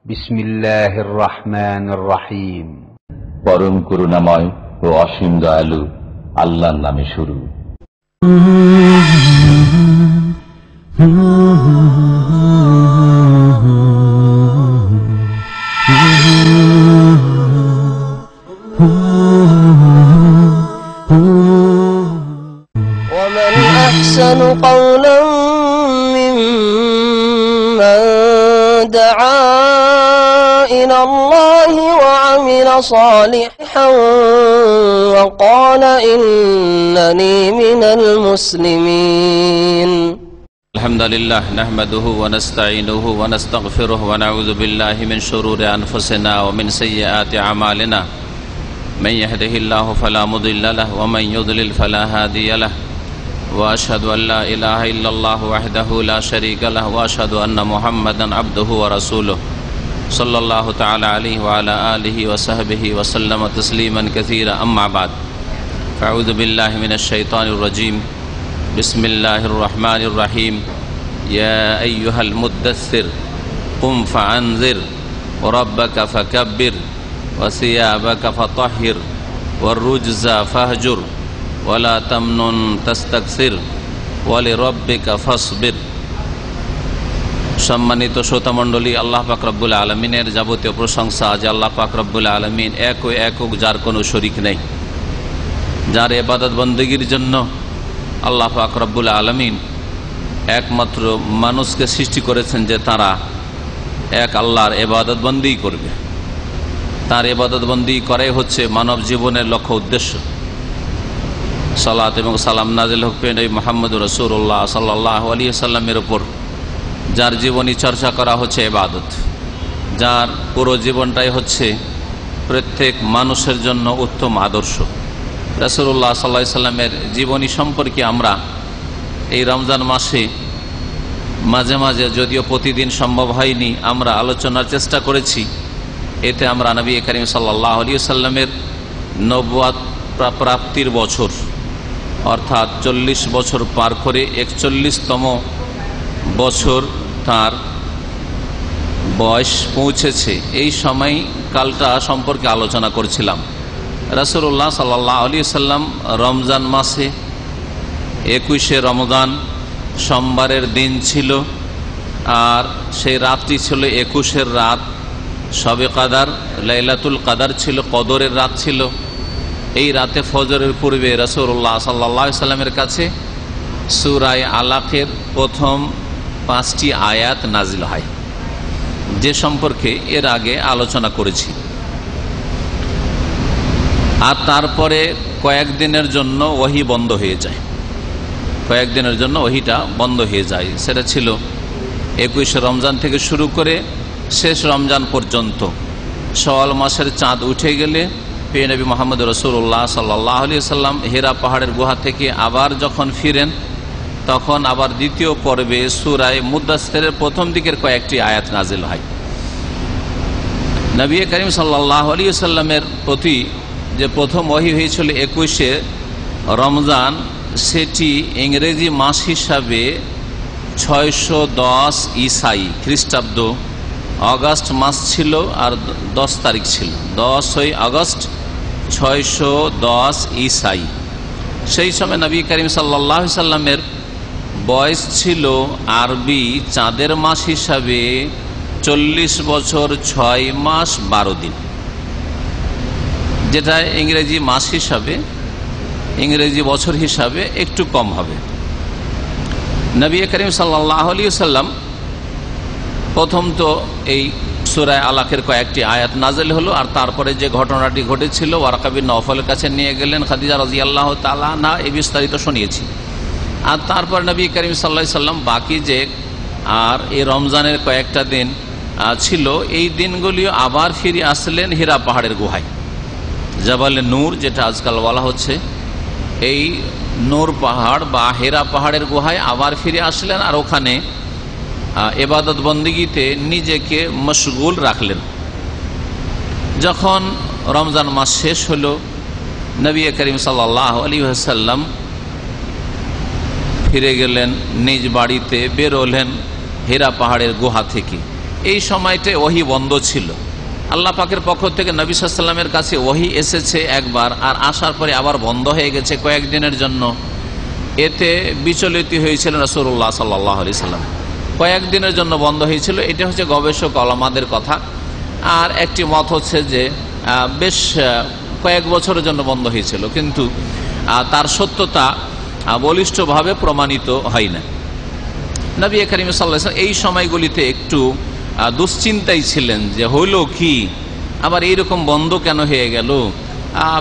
বিসমিল্লাহির রহমানির রহিম। পরম করুণাময় ও অসীম দয়ালু আল্লাহর নামে শুরু। ومن أحسن قولا ممن دعا إلى الله وعمل صالحا وقال إنني من المسلمين. الحمد لله نحمده ونستعينه ونستغفره ونعوذ بالله من شرور أنفسنا ومن سيئات أعمالنا من يهده الله فلا مضل له ومن يضلل فلا هادي له وأشهد أن لا إله إلا الله وحده لا شريك له وأشهد أن محمدا عبده ورسوله صلى الله تعالى عليه وعلى آله وصحبه وسلم تسليما كثيرا. أما بعد فأعوذ بالله من الشيطان الرجيم. بسم الله الرحمن الرحيم. يا أيها المدثر قم فأنذر وربك فكبر وثيابك فطهر والرجز فاهجر ولا تمنن تستكثر ولربك فاصبر. সম্মানিত শ্রোতামণ্ডলী, আল্লাহ পাক রব্বুল আলমিনের যাবতীয় প্রশংসা যে আল্লাহ পাক রব্বুল আলমিন এক ও একক, যার কোনো শরিক নেই, যার ইবাদত বন্দেগীর জন্য আল্লাহ পাক রব্বুল আলমিন একমাত্র মানুষকে সৃষ্টি করেছেন যে তারা এক আল্লাহর ইবাদত বন্দেগী করবে। তার ইবাদত বন্দেগী করাই হচ্ছে মানব জীবনের লক্ষ্য উদ্দেশ্য। সালাত এবং সালাম নাজিল হোক নবী মুহাম্মদ রাসূলুল্লাহ সাল্লাল্লাহু আলাইহি সাল্লামের উপর, যার জীবনী চর্চা করা হচ্ছে ইবাদত, যার পুরো জীবনটাই হচ্ছে প্রত্যেক মানুষের জন্য উত্তম আদর্শ। রাসূলুল্লাহ সাল্লাল্লাহু আলাইহি সাল্লামের জীবনী সম্পর্কে আমরা এই রমজান মাসে মাঝে মাঝে, যদিও প্রতিদিন সম্ভব হয়নি, আমরা আলোচনার চেষ্টা করেছি। এতে আমরা নবী করিম সাল্লাল্লাহু আলাইহি সাল্লামের নবুয়ত প্রাপ্তির বছর, অর্থাৎ 40 বছর পার করে 41তম বছর তার বয়স পৌঁছেছে, এই সময় কালটা সম্পর্কে আলোচনা করছিলাম। রাসূলুল্লাহ সাল্লাল্লাহু আলাইহি সাল্লাম রমজান মাসে 21শে রমজান সোমবারের দিন ছিল, আর সেই রাতটি ছিল 21-এর রাত, শবে কাদার, লাইলাতুল কাদার ছিল, কদরের রাত ছিল। এই রাতে ফজরের পূর্বে রাসূলুল্লাহ সাল্লাল্লাহু আলাইহি সাল্লামের কাছে সূরা আলাকের প্রথম 5টি আয়াত নাজিল হয়, যে সম্পর্কে এর আগে আলোচনা করেছি। আর তারপরে কয়েকদিনের জন্য ওহী বন্ধ হয়ে যায়, কয়েকদিনের জন্য ওহীটা বন্ধ হয়ে যায়। সেটা ছিল 21শে রমজান থেকে শুরু করে শেষ রমজান পর্যন্ত। শাওয়াল মাসের চাঁদ উঠে গেলে প্রিয় নবী মুহাম্মদ রাসূলুল্লাহ সাল্লাল্লাহু আলাইহি সাল্লাম হিরা পাহাড়ের গুহা থেকে আবার যখন ফিরেন, তখন আবার দ্বিতীয় পর্বে সূরা মুদাসসিরের প্রথম দিকের কয়েকটি আয়াত নাজিল হয়। নবী করিম সাল্লাল্লাহু আলাইহি সাল্লামের প্রতি যে প্রথম ওহী হয়েছিল 21শে রমজান, সেটি ইংরেজি মাস হিসাবে 610 ঈসাই খ্রিস্টাব্দ অগাস্ট মাস ছিল, আর 10 তারিখ ছিল 10ই আগস্ট 610 ঈসাই। সেই সময় নবী করিম সাল্লাল্লাহু আলাইহি সাল্লামের বয়স ছিল আরবি চাঁদের মাস হিসাবে 40 বছর 6 মাস 12 দিন, যেটা ইংরেজি মাস হিসাবে, ইংরেজি বছর হিসাবে একটু কম হবে। নবী করিম সাল্লাল্লাহু আলাইহি সাল্লাম প্রথম তো এই সূরা আলাকের কয়েকটি আয়াত নাজিল হলো, আর তারপরে যে ঘটনাটি ঘটেছিল ওয়ারাকা বিন নওফলের কাছে নিয়ে গেলেন খাদিজা রাদিয়াল্লাহু তাআলা আনহা, এই বিস্তারিত শুনিয়েছি। আর তারপর নবী করিম সাল্লাল্লাহু আলাইহি সাল্লাম বাকি যে আর এই রমজানের কয়েকটা দিন ছিল, এই দিনগুলিও আবার ফিরে আসলেন হীরা পাহাড়ের গুহায়, জাবালে নূর যেটা আজকাল বলা হচ্ছে, এই নূর পাহাড় বা হীরা পাহাড়ের গুহায় আবার ফিরে আসলেন, আর ওখানে ইবাদত বন্দেগীতে নিজেকে মশগুল রাখলেন। যখন রমজান মাস শেষ হলো, নবী করিম সাল্লাল্লাহু আলাইহি ওয়াসাল্লাম ফিরে গেলেন নিজ বাড়িতে, বেরোলেন হীরা পাহাড়ের গুহা থেকে। এই সময়তে ওহী বন্ধ ছিল। আল্লাহ পাকের পক্ষ থেকে নবী সাল্লাল্লাহু আলাইহি ওয়াসাল্লামের কাছে ওহী এসেছে একবার, আর আসার পরে আবার বন্ধ হয়ে গেছে কয়েকদিনের জন্য। এতে বিচলিত হয়েছিল রাসূলুল্লাহ সাল্লাল্লাহু আলাইহি ওয়াসাল্লাম। কয়েকদিনের জন্য বন্ধ হয়েছিল, এটা হচ্ছে গবেষক ওলামাদের কথা। আর একটি মত হচ্ছে যে বেশ কয়েক বছরের জন্য বন্ধ হয়েছিল, কিন্তু তার সত্যতা বলিষ্ঠভাবে প্রমাণিত হয় না। নবী করিম সাল্লাল্লাহু আলাইহি ওয়াসাল্লাম এই সময়গুলিতে একটু দুশ্চিন্তায় ছিলেন যে হইল কি, আবার এইরকম বন্ধ কেন হয়ে গেল,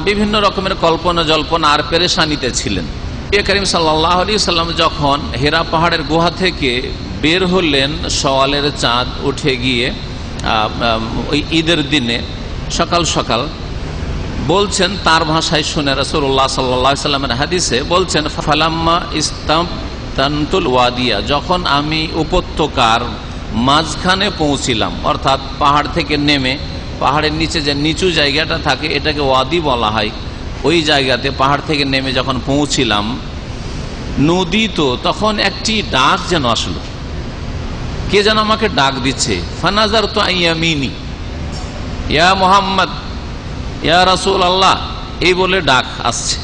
বিভিন্ন রকমের কল্পনা জল্পনা আর পেরেশানিতে ছিলেন। নবী করিম সাল্লাল্লাহু আলাইহি ওয়াসাল্লাম যখন হেরা পাহাড়ের গুহা থেকে বের হলেন সওয়ালের চাঁদ উঠে গিয়ে ওই ঈদের দিনে সকাল সকাল, বলছেন তার ভাষায় শুনে রাসূলুল্লাহ সাল্লাল্লাহু আলাইহি ওয়াসাল্লামের হাদিসে বলছেন, ফালাম্মা ইস্তামতানতুল ওয়াদিয়া, যখন আমি উপত্যকার মাঝখানে পৌঁছিলাম, অর্থাৎ পাহাড় থেকে নেমে পাহাড়ের নিচে যে নিচু জায়গাটা থাকে এটাকে ওয়াদি বলা হয়, ওই জায়গাতে পাহাড় থেকে নেমে যখন পৌঁছিলাম, নদী তো তখন একটি ডাক যেন আসলো, কে যেন আমাকে ডাক দিচ্ছে। ফানাজারতু আইয়ামিনি, ইয়া মুহাম্মদ, ইয়া রাসূলুল্লাহ, এই বলে ডাক আসছে।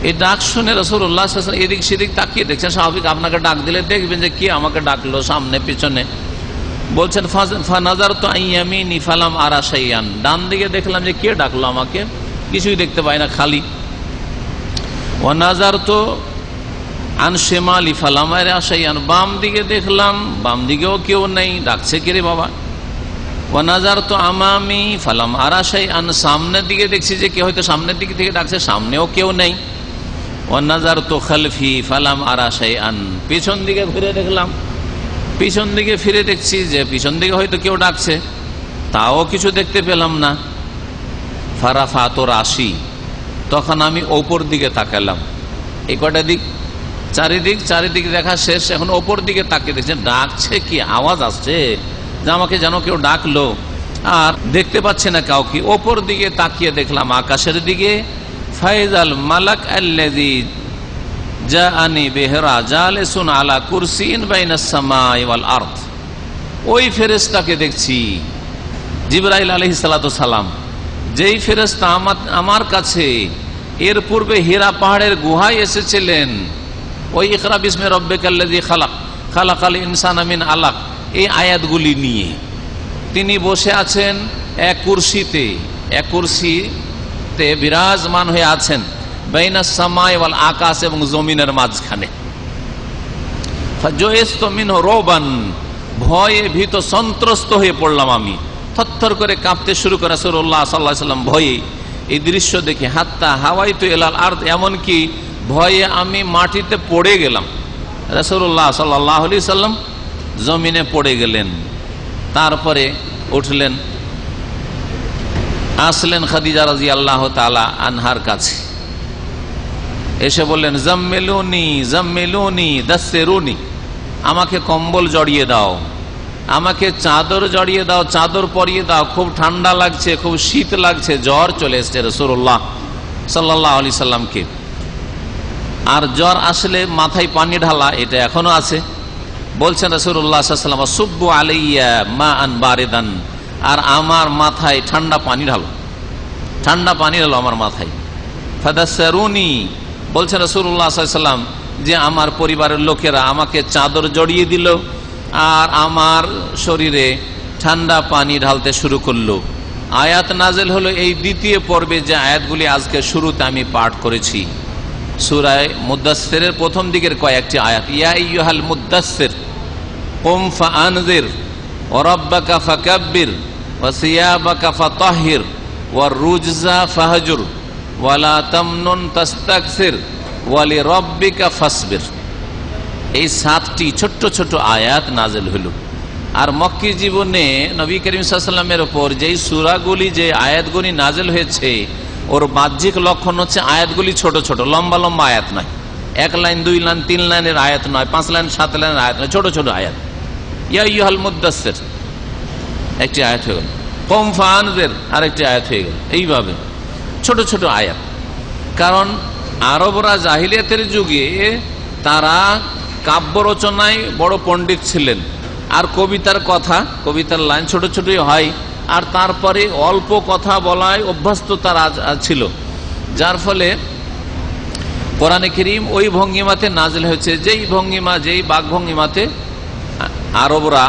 এই ডাক শুনে রাসূলুল্লাহ সাল্লাল্লাহু আলাইহি ওয়াসাল্লাম এদিক সেদিক তাকিয়ে দেখছেন। স্বাভাবিক আপনাকে ডাক দিলে দেখবেন যে কে আমাকে ডাকলো, সামনে পিছনে। বলছেন ফানাজারতু আইয়ামিনি ফালাম আরা শাইআন, ডান দিকে দেখলাম যে কে ডাকলো আমাকে, কিছুই দেখতে পাই না, খালি। ওয়া নাজারতু আন শিমালি ফালাম আরা শাইআন, বাম দিকে দেখলাম, বাম দিকেও কেউ নেই, ডাকছে কে রে বাবা। ওয়া নাজারতু আমামি ফালাম আরা শাইআন, সামনের দিকে দেখছি যে কে হয়তো সামনের দিক থেকে ডাকছে, সামনেও কেউ নেই। ওয়া নাজারতু খালফি ফালাম আরা শাইআন, পিছন দিকে ফিরে দেখলাম, পিছন দিকে ফিরে দেখছি যে পিছন দিকে হয়তো কেউ ডাকছে, তাও কিছু দেখতে পেলাম না। ফারাফাতু রাশি, তখন আমি ওপর দিকে তাকালাম। এই কটা দিক, চারিদিক দেখা শেষ, এখন ওপর দিকে তাকিয়ে দেখছে ডাকছে কি, আওয়াজ আসছে যে আমাকে যেন কেউ ডাকলো, আর দেখতে পাচ্ছে না কাউকে। ওপর দিকে তাকিয়ে দেখলাম আকাশের দিকে, ফাইজাল মালাক আল্লাযী জাআনি বিহরা জালিসুন আলা কুরসিন বাইনাস সামাই ওয়াল আরদ, ওই ফেরেশতাকে দেখছি, জিবরাইল আলাইহিস সালাতু সালাম, যেই ফেরেশতা আমার কাছে এর পূর্বে হীরা পাহাড়ের গুহায় এসেছিলেন, ওই ইকরা বিসমি রাব্বিকাল্লাযী খালাক খালাকাল ইনসানা মিন আলাক, এই আয়াতগুলি নিয়ে তিনি বসে আছেন এক কুরসিতে বিরাজমান হয়ে আছেন, বাইনাস সামাই ওয়াল, আকাশ এবং জমিনের মাঝখানে। ফাজয়িস্তু মিনহু রুবান, ভয়ে ভীত সন্ত্রস্ত হয়ে পড়লাম আমি, থরথর করে কাঁপতে শুরু করে রাসূলুল্লাহ সাল্লাল্লাহু আলাইহি ওয়াসাল্লাম ভয়ে এই দৃশ্য দেখে। হাত্তা হাওয়াইতু ইলাল আরদ, এমনকি ভয়ে আমি মাটিতে পড়ে গেলাম। রাসূলুল্লাহ সাল্লাল্লাহু আলাইহি ওয়াসাল্লাম জমিনে পড়ে গেলেন, তারপরে উঠলেন, আসলেন খাদিজা রাদিয়াল্লাহু তাআলা আনহার কাছে, এসে বললেন জাম্মিলুনি দাসসিরুনি, আমাকে কম্বল জড়িয়ে দাও, আমাকে চাদর জড়িয়ে দাও, চাদর পরিয়ে দাও, খুব ঠান্ডা লাগছে, খুব শীত লাগছে, জ্বর চলে এসছে রাসূলুল্লাহ সাল্লাল্লাহু আলাইহি সাল্লামকে। আর জ্বর আসলে মাথায় পানি ঢালা, এটা এখনো আছে। বলছেন রাসূলুল্লাহ সাল্লাল্লাহু আলাইহি ওয়াসাল্লাম, সুব্বু আলাইয়া মাআন বারিদান, আর আমার মাথায় ঠান্ডা পানি ঢালো, ঠান্ডা পানি ঢালো আমার মাথায়। ফাদাসসিরুনি, বলছেন রাসূলুল্লাহ সাল্লাল্লাহু আলাইহি ওয়াসাল্লাম যে আমার পরিবারের লোকেরা আমাকে চাদর জড়িয়ে দিল আর আমার শরীরে ঠান্ডা পানি ঢালতে শুরু করলো। আয়াত নাজেল হলো এই দ্বিতীয় পর্বে, যে আয়াতগুলি আজকে শুরুতে আমি পাঠ করেছি, সূরা মুদাসসিরের প্রথম দিকের কয়েকটি আয়াত। ইয়া আইয়ুহাল মুদাসসির কুম ফাআনজির ওয়া রাব্বাকা ফাকাব্বির ওয়া সিয়াবাকা ফাতাহহির ওয়ার রুজজা ফাহজুর ওয়ালা তামনুন তাস্তাকসির ওয়া লিরাব্বিকা ফাসবির। এই 7টি ছোট্ট ছোট্ট আয়াত নাজেল হলো। আর মক্কি জীবনে নবী করিম সাল্লাল্লাহু আলাইহি ওয়াসাল্লামের উপর যেই সূরাগুলি, যে আয়াতগুলি নাজেল হয়েছে, ওর বাহ্যিক লক্ষণ হচ্ছে আয়াতগুলি ছোট ছোট, লম্বা লম্বা আয়াত নয়, 1 লাইন 2 লাইন 3 লাইনের আয়াত নয়, 5 লাইন 7 লাইনের আয়াত নয়, ছোট ছোট আয়াত। ইয়া আইয়ুহাল মুদাসসির একটি আয়াত হয়ে গেল, কুম ফাআনজির আরেকটি আয়াত হয়ে গেল, এইভাবে ছোট ছোট আয়াত। কারণ আরবরা জাহিলিয়াতের যুগে তারা কাব্য রচনায় বড় পণ্ডিত ছিলেন, আর কবিতার কথা, কবিতার লাইন ছোট ছোটই হয়, আর তারপরে অল্প কথা বলায় অভ্যস্ত তার ছিল, যার ফলে কোরআনে কারীম ওই ভঙ্গিমাতে নাজিল হয়েছে যেই ভঙ্গিমা, যেই বাক ভঙ্গিমাতে আরবরা,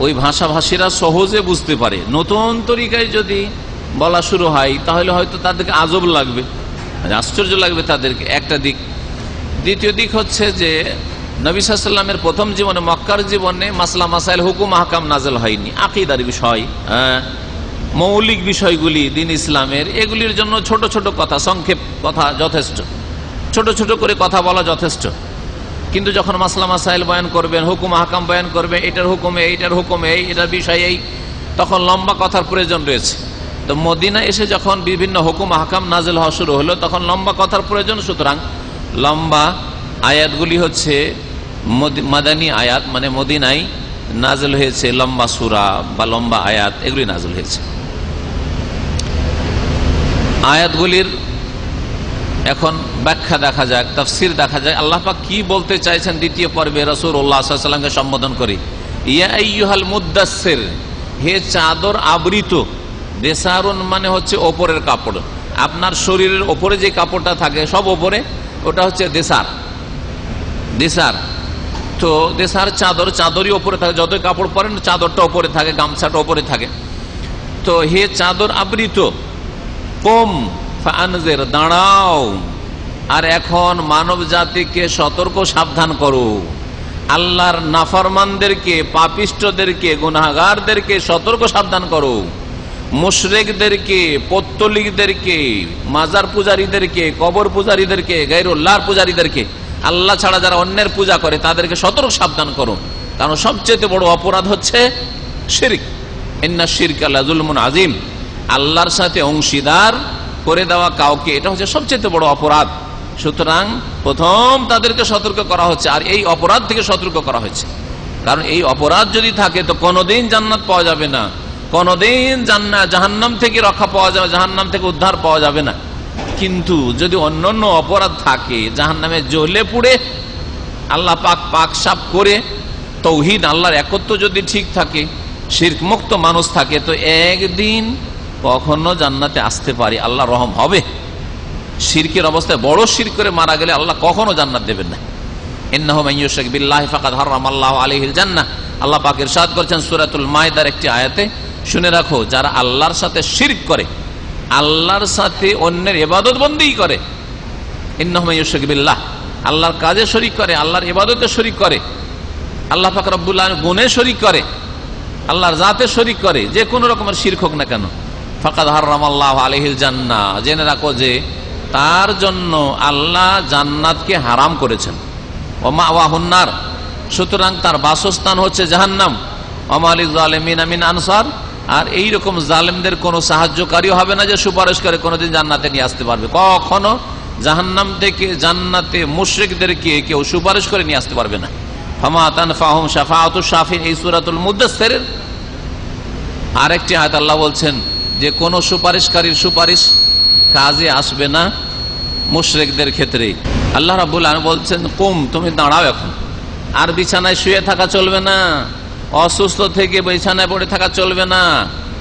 ওই ভাষাভাষীরা সহজে বুঝতে পারে। নতুন তরিকায় যদি বলা শুরু হয় তাহলে হয়তো তাদেরকে আজব লাগবে, আশ্চর্য লাগবে তাদেরকে, একটা দিক। দ্বিতীয় দিক হচ্ছে যে নবী সাল্লাল্লাহু আলাইহি ওয়াসাল্লামের প্রথম জীবনে, মক্কার জীবনে মাসলা মাসাইল, হুকুম আহকাম নাজেল হয়নি। আকীদার বিষয়, মৌলিক বিষয়গুলি দিন ইসলামের, এগুলির জন্য ছোট ছোট কথা, সংক্ষেপ কথা যথেষ্ট, ছোট ছোট করে কথা বলা যথেষ্ট। কিন্তু যখন মাসলা মাসাইল বয়ান করবেন, হুকুম আহকাম বয়ান করবেন, এটার হুকুমে, এইটার হুকুমে, এটার বিষয় এই, তখন লম্বা কথার প্রয়োজন রয়েছে। তো মদিনা এসে যখন বিভিন্ন হুকুম আহকাম নাজেল হওয়া শুরু হলো, তখন লম্বা কথার প্রয়োজন। সুতরাং লম্বা আয়াতগুলি হচ্ছে মাদানী আয়াত, মানে মদিনায় নাজেল হয়েছে লম্বা সূরা বা লম্বা আয়াত, এগুলি নাজেল হয়েছে। আয়াতগুলির এখন ব্যাখ্যা দেখা যাক, তাফসির দেখা যায়, আল্লাহ পাক কি বলতে চাইছেন দ্বিতীয় পর্বে রাসূলুল্লাহ সাল্লাল্লাহু আলাইহি ওয়াসাল্লামকে সম্বোধন করে। ইয়া আইয়ুহাল মুদ্দাসসির, হে চাদর আবৃত। দেসারুন মানে হচ্ছে ওপরের কাপড়, আপনার শরীরের ওপরে যে কাপড়টা থাকে সব ওপরে, ওটা হচ্ছে দেসার। দেসার তো দেসার চাদর, চাদরই ওপরে থাকে, যতই কাপড় পরেন চাদরটা ওপরে থাকে, গামছাটা ওপরে থাকে। তো হে চাদর আবৃত, কুম ফাআনজির, দাঁড়াও আর এখন মানব জাতিকে সতর্ক সাবধান করো। আল্লাহর নাফরমানদেরকে, পাপিষ্ঠদেরকে, গুনাহগারদেরকে সতর্ক সাবধান করো। মুশরিকদেরকে, পৌত্তলিকদেরকে, মাজার পূজারীদেরকে, কবর পূজারীদেরকে, গায়রুল্লাহর পূজারীদেরকে, আল্লাহ ছাড়া যারা অন্যের পূজা করে তাদেরকে সতর্ক সাবধান করো। কারণ সবচেয়ে বড় অপরাধ হচ্ছে শিরক। ইন্না শিরকা লাযুলমুন আযীম, আল্লাহর সাথে অংশীদার করে দেওয়া কাউকে, এটা হচ্ছে সবচেয়ে বড় অপরাধ। সুতরাং প্রথম তাদেরকে সতর্ক করা হচ্ছে, আর এই অপরাধ থেকে সতর্ক করা হয়েছে। কারণ এই অপরাধ যদি থাকে তো কোনোদিন জান্নাত পাওয়া যাবে না, কোনোদিন জাহান্নাম থেকে রক্ষা পাওয়া যাবে, জাহান্নাম থেকে উদ্ধার পাওয়া যাবে না। কিন্তু যদি অন্যান্য অপরাধ থাকে, জাহান্নামে জ্বলে পুড়ে আল্লাহ পাক পাক সাফ করে তৌহিদ, আল্লাহর একত্ব যদি ঠিক থাকে, শিরক মুক্ত মানুষ থাকে, তো একদিন কখনো জান্নাতে আসতে পারে, আল্লাহ রহম হবে। শিরকের অবস্থায় বড় শিরক করে মারা গেলে আল্লাহ কখনো জান্নাত দেবেন না। ইন্নাহু মান ইউশরিক বিল্লাহি ফাকাদ হারামাল্লাহু আলাইহিল জান্নাহ, আল্লাহ পাক ইরশাদ করেছেন সূরাতুল মাইদার একটি আয়াতে, শুনে রাখো, যারা আল্লাহর সাথে শিরক করে, আল্লাহর সাথে অন্যের ইবাদত বন্দেগী করে, ইন্নাহু মান ইউশরিক বিল্লাহ, আল্লাহর কাজে শরীক করে, আল্লাহর ইবাদতে শরীক করে, আল্লাহ পাক রব্বুল আলামিন গুণে শরীক করে, আল্লাহর জাতে শরীক করে, যে কোনো রকমের শিরক হোক না কেন, ফাকাদ হারামাল্লাহু আলাইহিল জান্নাহ, জেনে রাখো যে তার জন্য আল্লাহ জান্নাতকে হারাম করেছেন। ওয়া মাওয়াহুন নার, সুতরাং তার বাসস্থান হচ্ছে জাহান্নাম। ওয়া মা লিয-যালিমিনা মিন আনসার, আর এইরকম জালেমদের কোনো সাহায্যকারীও হবে না যে সুপারিশ করে কোনোদিন জান্নাতে নিয়ে আসতে পারবে। কখনো জাহান্নাম থেকে জান্নাতে মুশরিকদেরকে কেউ সুপারিশ করে নিয়ে আসতে পারবে না। ফামা তানফাহুম শাফাআতুশ শাফিঈন, এই সূরাতুল মুদ্দাসসিরের আরেকটি আয়াত আল্লাহ বলছেন যে কোনো সুপারিশকারীর সুপারিশ কাজে আসবে না মুশরিকদের ক্ষেত্রে। আল্লাহ রাব্বুল আলামিন বলছেন, কুম, তুমি দাঁড়াও এখন, আর বিছানায় শুয়ে থাকা চলবে না, অসুস্থ থেকে বিছানায় পড়ে থাকা চলবে না,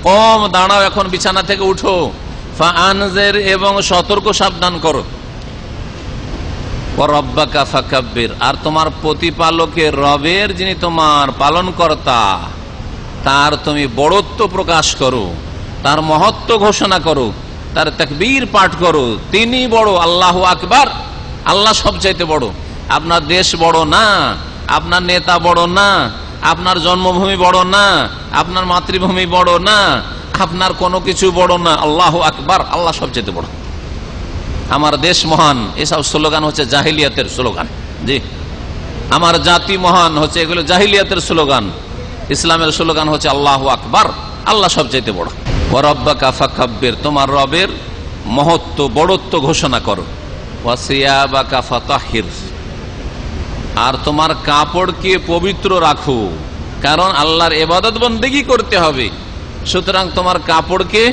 কম দাঁড়াও এখন, বিছানা থেকে উঠো। ফাআনজির, এবং সতর্ক সাবধান করো। ওয়া রাব্বাকা ফাকাব্বির, আর তোমার প্রতিপালকের, রবের যিনি তোমার পালনকর্তা, তার তুমি বড়ত্ব প্রকাশ করো, তার মহত্ব ঘোষণা করো, তার তাকবীর পাঠ করো। তিনি বড়, আল্লাহু আকবার, আল্লাহ সবচাইতে বড়। আপনার দেশ বড় না, আপনার নেতা বড় না, আপনার জন্মভূমি বড় না, আপনার মাতৃভূমি বড় না, আপনার কোনো কিছু বড় না, আল্লাহু আকবার, আল্লাহ সবচাইতে বড়। আমার দেশ মহান, এসব স্লোগান হচ্ছে জাহিলিয়াতের স্লোগান। জি, আমার জাতি মহান হচ্ছে, এগুলো জাহিলিয়াতের স্লোগান। ইসলামের স্লোগান হচ্ছে আল্লাহু আকবার, আল্লাহ সবচাইতে বড়। ওয়া রাব্বাকা ফাকাব্বির, তোমার রবের মহত্ব, বড়ত্ব ঘোষণা করো। ওয়া সিয়াবাকা ফাতাহির, আর তোমার কাপড়কে পবিত্র রাখো, কারণ আল্লাহর ইবাদত বন্দেগী করতে হবে। সুতরাং তোমার কাপড়কে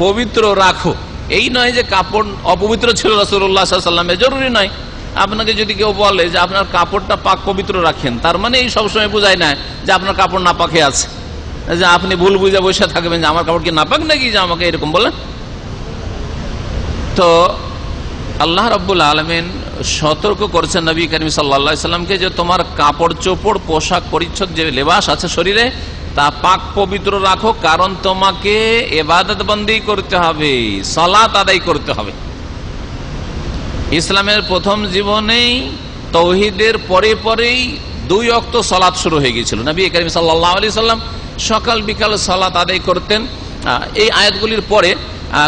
পবিত্র রাখো। এই নয় যে কাপড় অপবিত্র ছিল রাসূলুল্লাহ সাল্লাল্লাহু আলাইহি ওয়াসাল্লামের, জরুরি নয়। আপনাকে যদি কেউ বলে যে আপনার কাপড়টা পাক পবিত্র রাখেন, তার মানে এই সবসময় বোঝায় না যে আপনার কাপড় নাপাকে আছে, যে আপনি ভুল বুঝে বসে থাকবেন যে আমার কাপড় কি নাপাক নাকি যে আমাকে এরকম বলেন। তো আল্লাহ রাব্বুল আলামিন সতর্ক করছেন নবী করিম সাল্লাল্লাহু আলাইহি সাল্লামকে যে তোমার কাপড় চোপড় পোশাক পরিচ্ছদ যে লেবাস আছে শরীরে তা পাক পবিত্র রাখো, কারণ তোমাকে ইবাদত বন্দি করতে হবে, সালাত আদায় করতে হবে। ইসলামের প্রথম জীবনেই তাওহীদের পরে পরেই 2 ওয়াক্ত সালাত শুরু হয়ে গিয়েছিল। নবী করিম সাল্লাল্লাহু আলাইহি সাল্লাম সকাল বিকাল সালাত আদায় করতেন। এই আয়াতগুলির পরে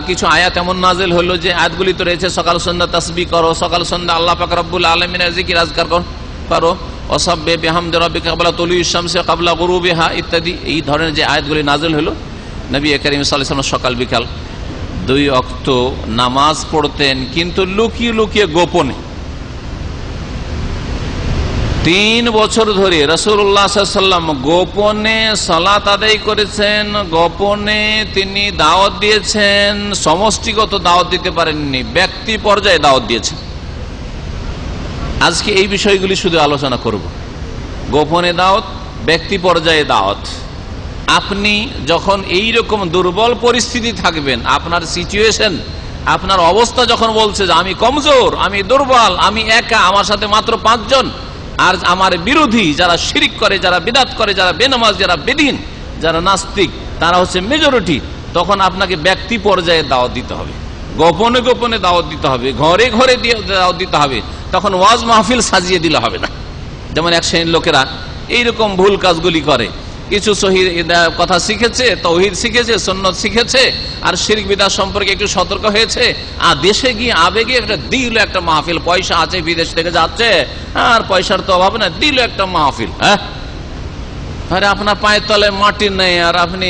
কিছু আয়াত এমন নাজিল হলো যে আয়াতগুলি তো রয়েছে সকাল সন্ধ্যা তাসবিহ করো, সকাল সন্ধ্যা আল্লাহ পাক রব্বুল আলামিনের জিকির আজকার করো, ওয়াসাব্বিহ বিহামদি রাব্বিকা ক্বাবলা তুলুইশ শামসি ক্বাবলা গুরুবিহা ইত্যাদি। এই ধরনের যে আয়াতগুলি নাজিল হলো, নবী করিম সাল্লাল্লাহু আলাইহি ওয়াসাল্লাম সকাল বিকাল 2 ওয়াক্ত নামাজ পড়তেন, কিন্তু লুকিয়ে লুকিয়ে গোপনে। 3 বছর ধরে রাসূলুল্লাহ সাল্লাল্লাহু আলাইহি ওয়াসাল্লাম গোপনে সালাত আদায় করেছেন, গোপনে তিনি দাওয়াত দিয়েছেন। সমষ্টিগত দাওয়াত দিতে পারেননি, ব্যক্তি পর্যায়ে দাওয়াত দিয়েছেন। আজকে এই বিষয়গুলি শুধু আলোচনা করব। গোপনে দাওয়াত, ব্যক্তি পর্যায়ে দাওয়াত। আপনি যখন এই রকম দুর্বল পরিস্থিতি থাকবেন, আপনার সিচুয়েশন, আপনার অবস্থা যখন বলছে যে আমি কমজোর, আমি দুর্বল, আমি একা, আমার সাথে মাত্র 5 জন, আর আমার বিরোধী যারা শিরিক করে, যারা বিদআত করে, যারা বেনামাজ, যারা বেদিন, যারা নাস্তিক, তারা হচ্ছে মেজরিটি, তখন আপনাকে ব্যক্তি পর্যায়ে দাওয়াত দিতে হবে, গোপনে গোপনে দাওয়াত দিতে হবে, ঘরে ঘরে দাওয়াত দিতে হবে। তখন ওয়াজ মাহফিল সাজিয়ে দিলে হবে না। যেমন এক শ্রেণীর লোকেরা এইরকম ভুল কাজগুলি করে, কিছু সহিহ কথা শিখেছে, তাওহীদ শিখেছে, সুন্নাত শিখেছে, আর শিরক বিদআত সম্পর্কে একটু সতর্ক হয়েছে, আর দেশে গিয়ে আবেগে একটা দিল একটা মাহফিল, পয়সা আছে, বিদেশ থেকে যাচ্ছে, আর পয়সার তো অভাব না, দিল একটা মাহফিল। হ্যাঁ, আরে আপনার পায়ের তলায় মাটি নেই, আর আপনি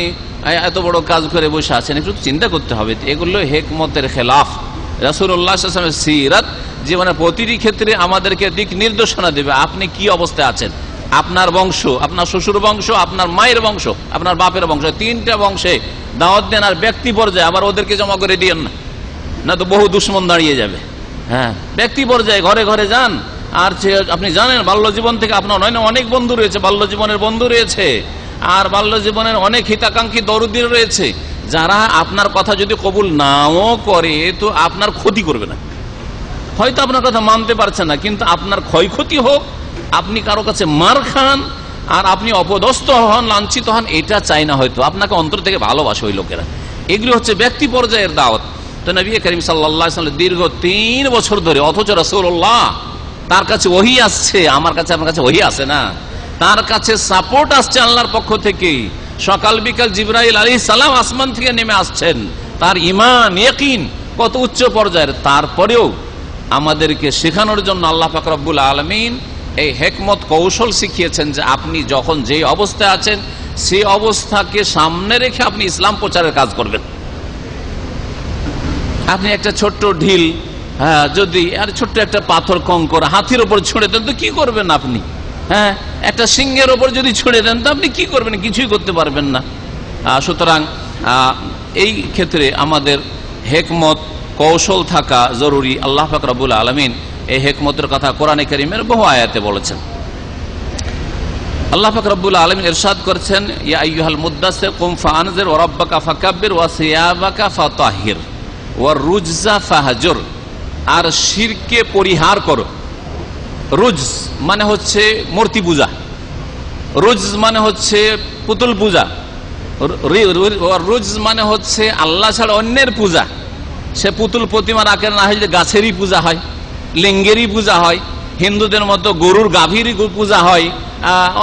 এত বড় কাজ করে বসে আছেন। একটু চিন্তা করতে হবে, এগুলো হিকমতের খেলাফ। রাসূলুল্লাহ সাল্লাল্লাহু আলাইহি ওয়াসাল্লামের সিরাত জীবনের প্রতিটি ক্ষেত্রে আমাদেরকে দিক নির্দেশনা দেবে। আপনি কি অবস্থায় আছেন, আপনার বংশ, আপনার শ্বশুর বংশ, আপনার মায়ের বংশ, আপনার বাপের বংশ, 3টা বংশে দাওয়াত দেন। আর ব্যক্তি পর্যায়ে আবার ওদেরকে জমা করে দিয়েন না, না তো বহু দুশ্মন দাঁড়িয়ে যাবে। হ্যাঁ, ব্যক্তি পর্যায়ে ঘরে ঘরে যান। আর আপনি জানেন বাল্য জীবন থেকে আপনার অনেক বন্ধু রয়েছে, বাল্য জীবনের বন্ধু রয়েছে, আর বাল্য জীবনের অনেক হিতাকাঙ্ক্ষী দরদি রয়েছে, যারা আপনার কথা যদি কবুল নাও করে তো আপনার ক্ষতি করবে না। হয়তো আপনার কথা মানতে পারছে না, কিন্তু আপনার ক্ষয়ক্ষতি হোক, আপনি কারো কাছে মার খান, আর আপনি অপদস্থ হন, লাঞ্ছিত হন, এটা চাই না। হয়তো আপনাকে অন্তর থেকে ভালোবাসে ওই লোকেরা। এগুলি হচ্ছে ব্যক্তি পর্যায়ের দাওয়াত। তো নবী করিম সাল্লাল্লাহু আলাইহি ওয়াসাল্লাম দীর্ঘ 3 বছর ধরে, অথচ রাসূলুল্লাহ তার কাছে ওহী আসছে, আমার কাছে আপনার কাছে ওহী আসে না, তার কাছে সাপোর্ট আসছে আল্লাহর পক্ষ থেকে। সকাল বিকাল জিবরাইল আলাইহিস সালাম আসমান থেকে নেমে আসছেন। তার ঈমান, ইয়াকিন কত উচ্চ পর্যায়ের। তারপরেও আমাদেরকে শেখানোর জন্য আল্লাহ পাক রব্বুল আলামিন এই হিকমত কৌশল শিখিয়েছেন যে আপনি যখন যেই অবস্থায় আছেন সেই অবস্থাকে সামনে রেখে আপনি ইসলাম প্রচারের কাজ করবেন। আপনি একটা ছোট্ট ঢিল, হ্যাঁ, যদি আর ছোট্ট একটা পাথর কঙ্কর হাতির ওপর ছুঁড়ে দেন তো কি করবেন আপনি? হ্যাঁ, একটা সিংহের ওপর যদি ছুঁড়ে দেন তো আপনি কি করবেন? কিছুই করতে পারবেন না। সুতরাং এই ক্ষেত্রে আমাদের হিকমত কৌশল থাকা জরুরি। আল্লাহ পাক রব্বুল আলামিন এই হিকমতের কথা কোরআনে কারীমের বহু আয়াতে বলেছেন। আল্লাহ পাক রব্বুল আলামিন ইরশাদ করেছেন, ইয়া আইয়ুহাল মুদ্দাসসির কুম ফাআনজির ওয়া রাব্বাকা ফাকাব্বির ওয়া সিয়াবাকা ফাতাহির ওয়া রুজজা ফাহজুর। আর শিরকে পরিহার করো। রুজ মানে হচ্ছে মূর্তি পূজা, রুজ মানে হচ্ছে পুতুল পূজা, রুজ মানে হচ্ছে আল্লাহ ছাড়া অন্যের পূজা। সে পুতুল প্রতিমা আকারে না হয়, যে গাছেরই পূজা হয়, লিঙ্গেরই পূজা হয়, হিন্দুদের মতো গরুর গাভীরই পূজা হয়,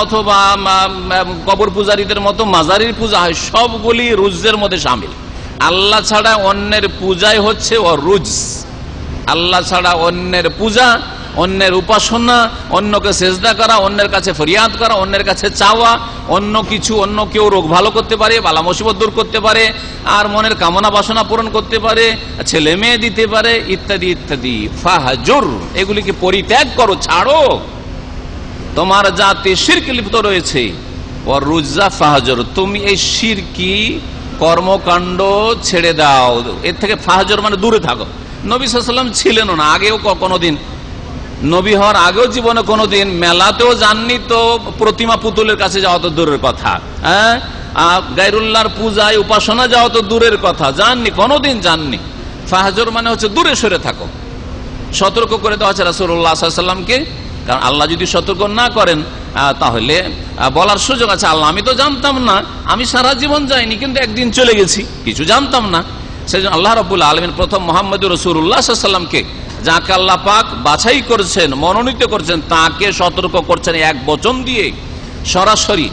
অথবা কবর পূজারীদের মতো মাজারির পূজা হয়, সবগুলি রুজের মধ্যে শামিল। আল্লাহ ছাড়া অন্যের পূজাই হচ্ছে ও রুজ। আল্লাহ ছাড়া অন্যের পূজা, অন্যের উপাসনা, অন্যকে সেজদা করা, অন্যের কাছে ফরিয়াদ করা, অন্যের কাছে চাওয়া, অন্য কিছু, অন্য কেউ রোগ ভালো করতে পারে, বালা মুসিবত দূর করতে পারে, আর মনের কামনা বাসনা পূরণ করতে পারে, ছেলে মেয়ে দিতে পারে, ইত্যাদি ইত্যাদি। ফাহজুর, এগুলিকে পরিত্যাগ করো, ছাড়ো। তোমার জাতি শিরকে লিপ্ত রয়েছে। ও রুজা ফাহজুর, তুমি এই শিরকি কর্মকাণ্ড ছেড়ে দাও, এর থেকে ফাহজুর মানে দূরে থাকো। নবী সাল্লাল্লাহু আলাইহি ওয়াসাল্লাম ছিলেন না, আগেও কোনোদিন নবী হওয়ার আগেও জীবনে কোনোদিন মেলাতেও যাননি, তো প্রতিমা পুতুলের কাছে যাওয়া তো দূরের কথা, হ্যাঁ, গায়রুল্লাহর পূজায় উপাসনা যাওয়া তো দূরের কথা, যাননি, কোনোদিন যাননি। ফাহজর মানে হচ্ছে দূরে সরে থাকো। সতর্ক করে দেওয়া হচ্ছে রাসূলুল্লাহ সাল্লাল্লাহু আলাইহি ওয়াসাল্লামকে, কারণ আল্লাহ যদি সতর্ক না করেন তাহলে বলার সুযোগ আছে, আল্লাহ আমি তো জানতাম না, আমি সারা জীবন যাইনি, কিন্তু একদিন চলে গেছি, কিছু জানতাম না। সেই জন্য আল্লাহ রাব্বুল আলামিন প্রথম মুহাম্মদুর রাসূলুল্লাহ সাল্লাল্লাহু আলাইহি ওয়াসাল্লামকে, যাকে আল্লাহ পাক বাছাই করেছেন, মনোনীত করেছেন, তাকে সতর্ক করছেন এক বচন দিয়ে সরাসরি,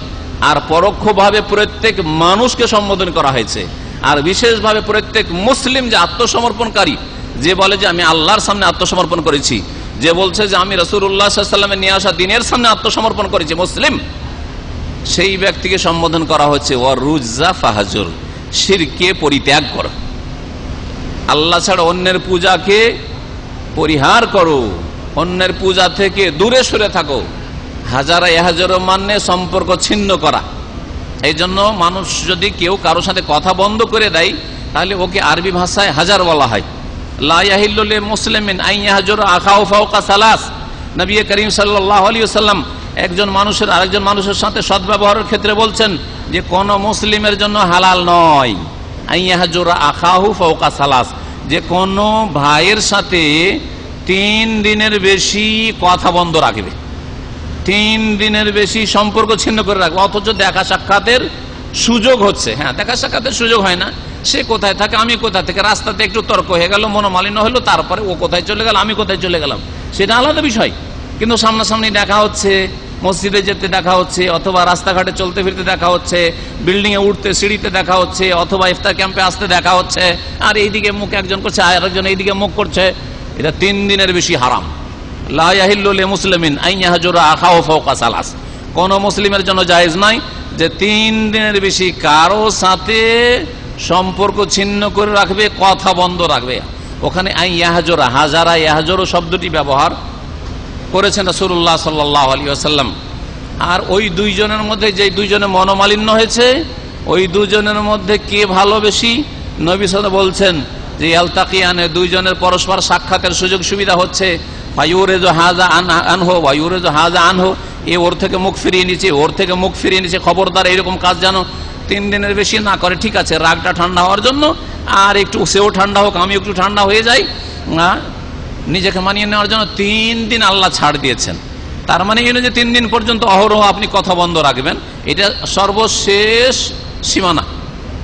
আর পরোক্ষভাবে প্রত্যেক মানুষকে সম্বোধন করা হয়েছে। আর বিশেষভাবে প্রত্যেক মুসলিম যে আত্মসমর্পণকারী, যে বলে যে আমি আল্লাহর সামনে আত্মসমর্পণ করেছি, যে বলছে যে আমি রাসূলুল্লাহ সাল্লাল্লাহু আলাইহি ওয়াসাল্লামের নিয়ে আসা দ্বীনের সামনে আত্মসমর্পণ করেছি, মুসলিম, সেই ব্যক্তিকে সম্বোধন করা হচ্ছে ওয়ারুজ্জা ফাহাজুর, শিরকে পরিত্যাগ করো, আল্লাহ ছাড়া অন্যের পূজাকে পরিহার করো, অন্যের পূজা থেকে দূরে সরে থাকো। হাজারা এহাজারো মানে সম্পর্ক ছিন্ন করা। এই জন্য মানুষ যদি কেউ কারোর সাথে কথা বন্ধ করে দেয়, তাহলে ওকে আরবি ভাষায় হাজার বলা হয়। লা ইয়াহিল্লু লিমুসলিমিন আন ইয়াহজুরা আখাহু ফাওকা সালাস। নবী করিম সাল্লাল্লাহু আলাইহি ওয়াসাল্লাম একজন মানুষের আরেকজন মানুষের সাথে সদ্ব্যবহারের ক্ষেত্রে বলছেন যে কোন মুসলিমের জন্য হালাল নয় আন ইয়াহজুরা আখাহু ফাওকা সালাস, যে কোন ভাইয়ের সাথে 3 দিনের বেশি কথা বন্ধ রাখবে, 3 দিনের বেশি সম্পর্ক ছিন্ন করে রাখবে। অথচ দেখা সাক্ষাতের সুযোগ হচ্ছে, হ্যাঁ, দেখা সাক্ষাতের সুযোগ হয় না, সে কোথায় থাকে আমি কোথায় থেকে, রাস্তাতে একটু তর্ক হয়ে গেল, মনোমালিন্য হলো, তারপরে ও কোথায় চলে গেল আমি কোথায় চলে গেলাম, সেটা আলাদা বিষয়। কিন্তু সামনাসামনি দেখা হচ্ছে, মসজিদে যেতে দেখা হচ্ছে, অথবা রাস্তাঘাটে চলতে ফিরতে দেখা হচ্ছে, বিল্ডিং এ উঠতে সিঁড়িতে দেখা হচ্ছে, অথবা ইফতার ক্যাম্পে আসতে দেখা হচ্ছে, আর এইদিকে মুখ একজন করছে আর একজন এইদিকে মুখ করছে, এটা 3 দিনের বেশি হারাম। লা ইয়াহিল্লু লিমুসলিমিন আন ইয়াহজুরা আখাহু ফাওকা সালাস, কোন মুসলিমের জন্য জায়েজ নাই যে 3 দিনের বেশি কারো সাথে সম্পর্ক ছিন্ন করে রাখবে, কথা বন্ধ রাখবে। ওখানে আন ইয়াহজুরা, হাজারা ইয়াহজুরু শব্দটি ব্যবহার করেছেন রাসূলুল্লাহ সাল্লাল্লাহু আলাইহি ওয়াসাল্লাম। আর ওই দুইজনের মধ্যে যে দুইজনের মনোমালিন্য হয়েছে, ওই দুজনের মধ্যে কে ভালো বেশি, নবী সাল্লাল্লাহু আলাইহি ওয়াসাল্লাম বলছেন যে আলতাকিয়ানে, দুইজনের পরস্পর সাক্ষাতের সুযোগ সুবিধা হচ্ছে, ফায়ুরিজু হাযা আনহু ওয়া ইউরিজু হাযা আনহু, এ ওর থেকে মুখ ফিরিয়ে নিচ্ছে, ওর থেকে মুখ ফিরিয়ে নিচ্ছে, খবরদার এইরকম কাজ যেন 3 দিনের বেশি না করে। ঠিক আছে, রাগটা ঠান্ডা হওয়ার জন্য, আর একটু সেও ঠান্ডা হোক, আমি একটু ঠান্ডা হয়ে যাই, নিজেকে মানিয়ে নেওয়ার জন্য 3 দিন আল্লাহ ছাড় দিয়েছেন। তার মানে এই নয় যে 3 দিন পর্যন্ত অহরহ আপনি কথা বন্ধ রাখবেন, এটা সর্বশেষ সীমানা,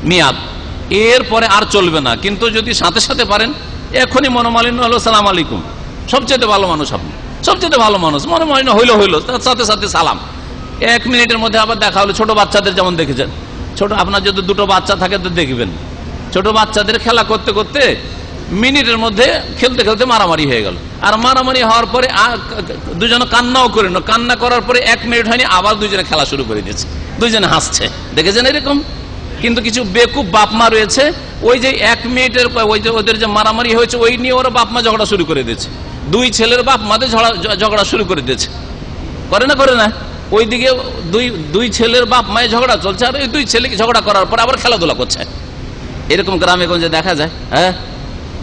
মেয়াদ, এরপরে আর চলবে না। কিন্তু যদি সাথে সাথে পারেন, এখনই মনোমালিন্য হলো, সালাম আলাইকুম, সবচেয়ে ভালো মানুষ আপনি, সবচেয়ে ভালো মানুষ, মনোমালিন্য হইলো তার সাথে সাথে সালাম, 1 মিনিটের মধ্যে আবার দেখা হলো। ছোট বাচ্চাদের যেমন দেখেছেন, ছোট আপনার যদি 2টো বাচ্চা থাকে তো দেখবেন, ছোট বাচ্চাদের খেলা করতে করতে মিনিটের মধ্যে খেলতে খেলতে মারামারি হয়ে গেল, আর মারামারি হওয়ার পরে দুজনে কান্নাও করে না, কান্না করার পরে 1 মিনিট হয়নি, আবার দুজনে খেলা শুরু করে দিয়েছে, দুজনে হাসছে, দেখেছেন এরকম। কিন্তু কিছু বেকুব বাপ মা রয়েছে, ওই যে 1 মিনিটের ওই যে ওদের যে মারামারি হয়েছে, ওই নিয়ে ওরা বাপ মা ঝগড়া শুরু করে দিয়েছে, 2 ছেলের বাপ মাদের ঝগড়া শুরু করে দিয়েছে, করে না, ওইদিকে দুই ছেলের বাপ মায়ের ঝগড়া চলছে, আর ওই 2 ছেলেকে ঝগড়া করার পর আবার খেলাধুলা করছে। এরকম গ্রামে গঞ্জে দেখা যায়, হ্যাঁ,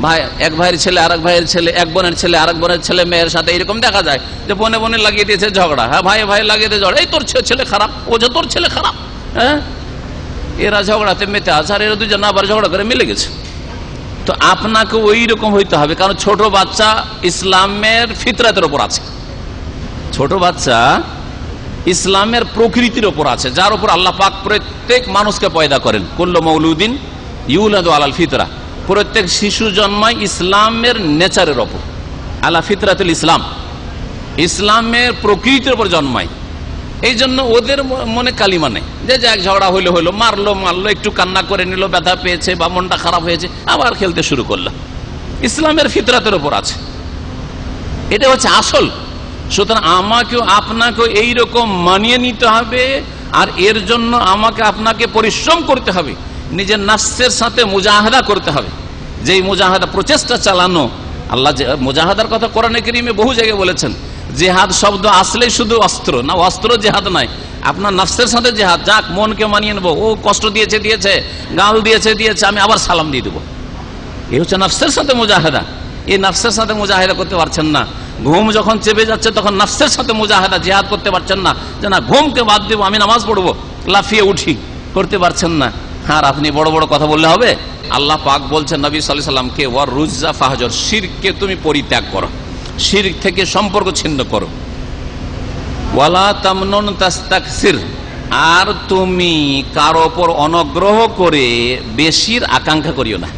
ভাই, এক ভাইয়ের ছেলে আর এক ভাইয়ের ছেলে, এক বোনের ছেলে আর এক বোনের ছেলে মেয়ের সাথে এরকম দেখা যায় যে বোনে বোনে লাগিয়ে দিয়েছে ঝগড়া, হ্যাঁ, ভাই ভাই লাগিয়ে দিয়ে ঝগড়া, এই তোর ছেলে খারাপ, ও যে তোর ছেলে খারাপ, হ্যাঁ, এরা ঝগড়াতে মেতে আছে, আর এরা দুজন আবার ঝগড়া করে মিলে গেছে। তো আপনাকে ওই রকম হইতে হবে, কারণ ছোট বাচ্চা ইসলামের ফিতরাতের ওপর আছে, ছোট বাচ্চা ইসলামের প্রকৃতির ওপর আছে, যার উপর আল্লাহ পাক প্রত্যেক মানুষকে পয়দা করেন। কুল্লু মাউলুদিন ইউলাদু আলাল ফিতরা, প্রত্যেক শিশু জন্মায় ইসলামের নেচারের ওপর, আলা ফিতরাতুল ইসলাম, ইসলামের প্রকৃতির ওপর জন্মায়। এই জন্য ওদের মনে কালিমা নেই যে এক ঝগড়া হইলো, মারলো, একটু কান্না করে নিল, ব্যথা পেয়েছে বা মনটা খারাপ হয়েছে, আবার খেলতে শুরু করলো। ইসলামের ফিতরাতের ওপর আছে, এটা হচ্ছে আসল। সুতরাং আমাকেও আপনাকেও এইরকম মানিয়ে নিতে হবে, আর এর জন্য আমাকে আপনাকে পরিশ্রম করতে হবে, নিজের নাফসের সাথে মুজাহাদা করতে হবে। যেই মুজাহাদা, প্রচেষ্টা চালানো, আল্লাহ মুজাহাদার কথা কোরআনে কারীমে বহু জায়গায় বলেছেন। জিহাদ শব্দ আসলেই শুধু অস্ত্র না, অস্ত্র জিহাদ নাই, আপনার নাফসের সাথে জিহাদ। যাক, মনকে মানিয়ে নেবো, ও কষ্ট দিয়েছে, গাল দিয়েছে, আমি আবার সালাম দিয়ে দেবো, এই হচ্ছে নাফসের সাথে মুজাহাদা। এই নাফসের সাথে মুজাহাদা করতে পারছেন না, ঘুম যখন চেপে যাচ্ছে তখন নফসের সাথে মুজাহাদা, জিহাদ করতে পারছেন না যে না ঘুমকে বাদ দেবো, আমি নামাজ পড়বো, লাফিয়ে উঠি, করতে পারছেন না। আর আপনি বড় বড় কথা বললে হবে? আল্লাহ পাক বলছেন নবী সাল্লাল্লাহু আলাইহি সাল্লামকে, ওয়ার রুজ্জা ফাহজর, শিরককে তুমি পরিত্যাগ করো, শিরক থেকে সম্পর্ক ছিন্ন করো। ওয়ালা তামনুন তাস্তাকসির, আর তুমি কারো ওপর অনুগ্রহ করে বেশির আকাঙ্ক্ষা করিও না।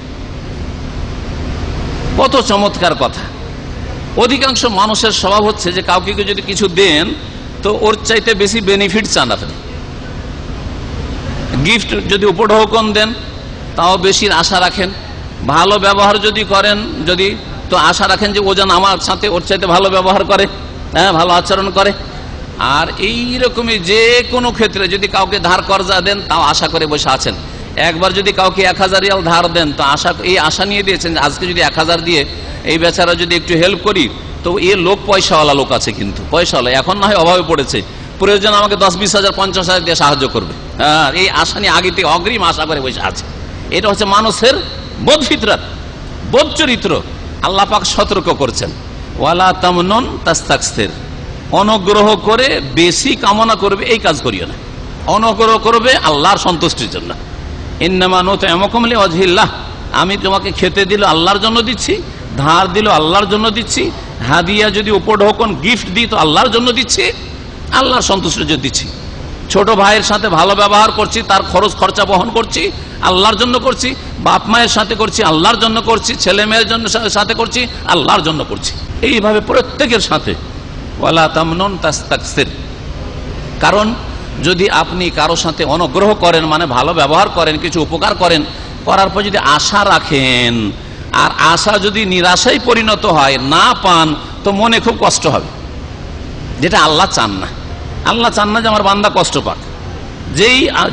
কত চমৎকার কথা। অধিকাংশ মানুষের স্বভাব হচ্ছে যে কাউকে যদি কিছু দেন তো ওর চাইতে বেশি বেনিফিট চান আপনি। গিফট যদি উপঢৌকন দেন তাও বেশির আশা রাখেন। ভালো ব্যবহার যদি করেন যদি, তো আশা রাখেন যে ও যেন আমার সাথে ওর চাইতে ভালো ব্যবহার করে, হ্যাঁ ভালো আচরণ করে। আর এই রকমই যে কোনো ক্ষেত্রে যদি কাউকে ধার কর্জা দেন তাও আশা করে বসে আছেন। একবার যদি কাউকে 1000 রিয়াল ধার দেন তো এই আশা নিয়ে দিয়েছেন যে আজকে যদি 1000 দিয়ে এই বেচারা যদি একটু হেল্প করি তো এ লোক পয়সাওয়ালা লোক আছে, কিন্তু পয়সাওয়ালা, এখন না হয় অভাবে পড়েছে, প্রয়োজন আমাকে 10-20 হাজার 50 হাজার দিয়ে সাহায্য করবে। হ্যাঁ, এই আশা নিয়ে আগে থেকে অগ্রিম আশা করে বসে আছে। এটা হচ্ছে মানুষের বোধ ফিতরাত, বোধ চরিত্র। আল্লাহ পাক সতর্ক করছেন, ওয়ালা তামনুন তাস্তাকসির, অনুগ্রহ করে বেশি কামনা করবে এই কাজ করিও না। অনুগ্রহ করবে আল্লাহর সন্তুষ্টির জন্য। ইন্নামা নুতইমুকুম লিওয়াজহিল্লাহ, আমি তোমাকে খেতে দিল আল্লাহর জন্য দিচ্ছি, ধার দিল আল্লাহর জন্য দিচ্ছি, হাদিয়া যদি উপঢৌকন গিফট দিই তো আল্লাহর জন্য দিচ্ছি, আল্লাহর সন্তুষ্টির জন্য দিচ্ছি। ছোট ভাইয়ের সাথে ভালো ব্যবহার করছি, তার খরচ খরচা বহন করছি, আল্লাহর জন্য করছি। বাপ মায়ের সাথে করছি, আল্লাহর জন্য করছি। ছেলে মেয়ের জন্য সাথে করছি, আল্লাহর জন্য করছি। এইভাবে প্রত্যেকের সাথে ওয়ালা তামনুন তাস্তাকসির। কারণ যদি আপনি কারো সাথে অনুগ্রহ করেন মানে ভালো ব্যবহার করেন, কিছু উপকার করেন, করার পর যদি আশা রাখেন আর আশা যদি নিরাশায় পরিণত হয়, না পান, তো মনে খুব কষ্ট হবে, যেটা আল্লাহ চান না। আল্লাহ চান না যে আমার বান্দা কষ্ট পাক।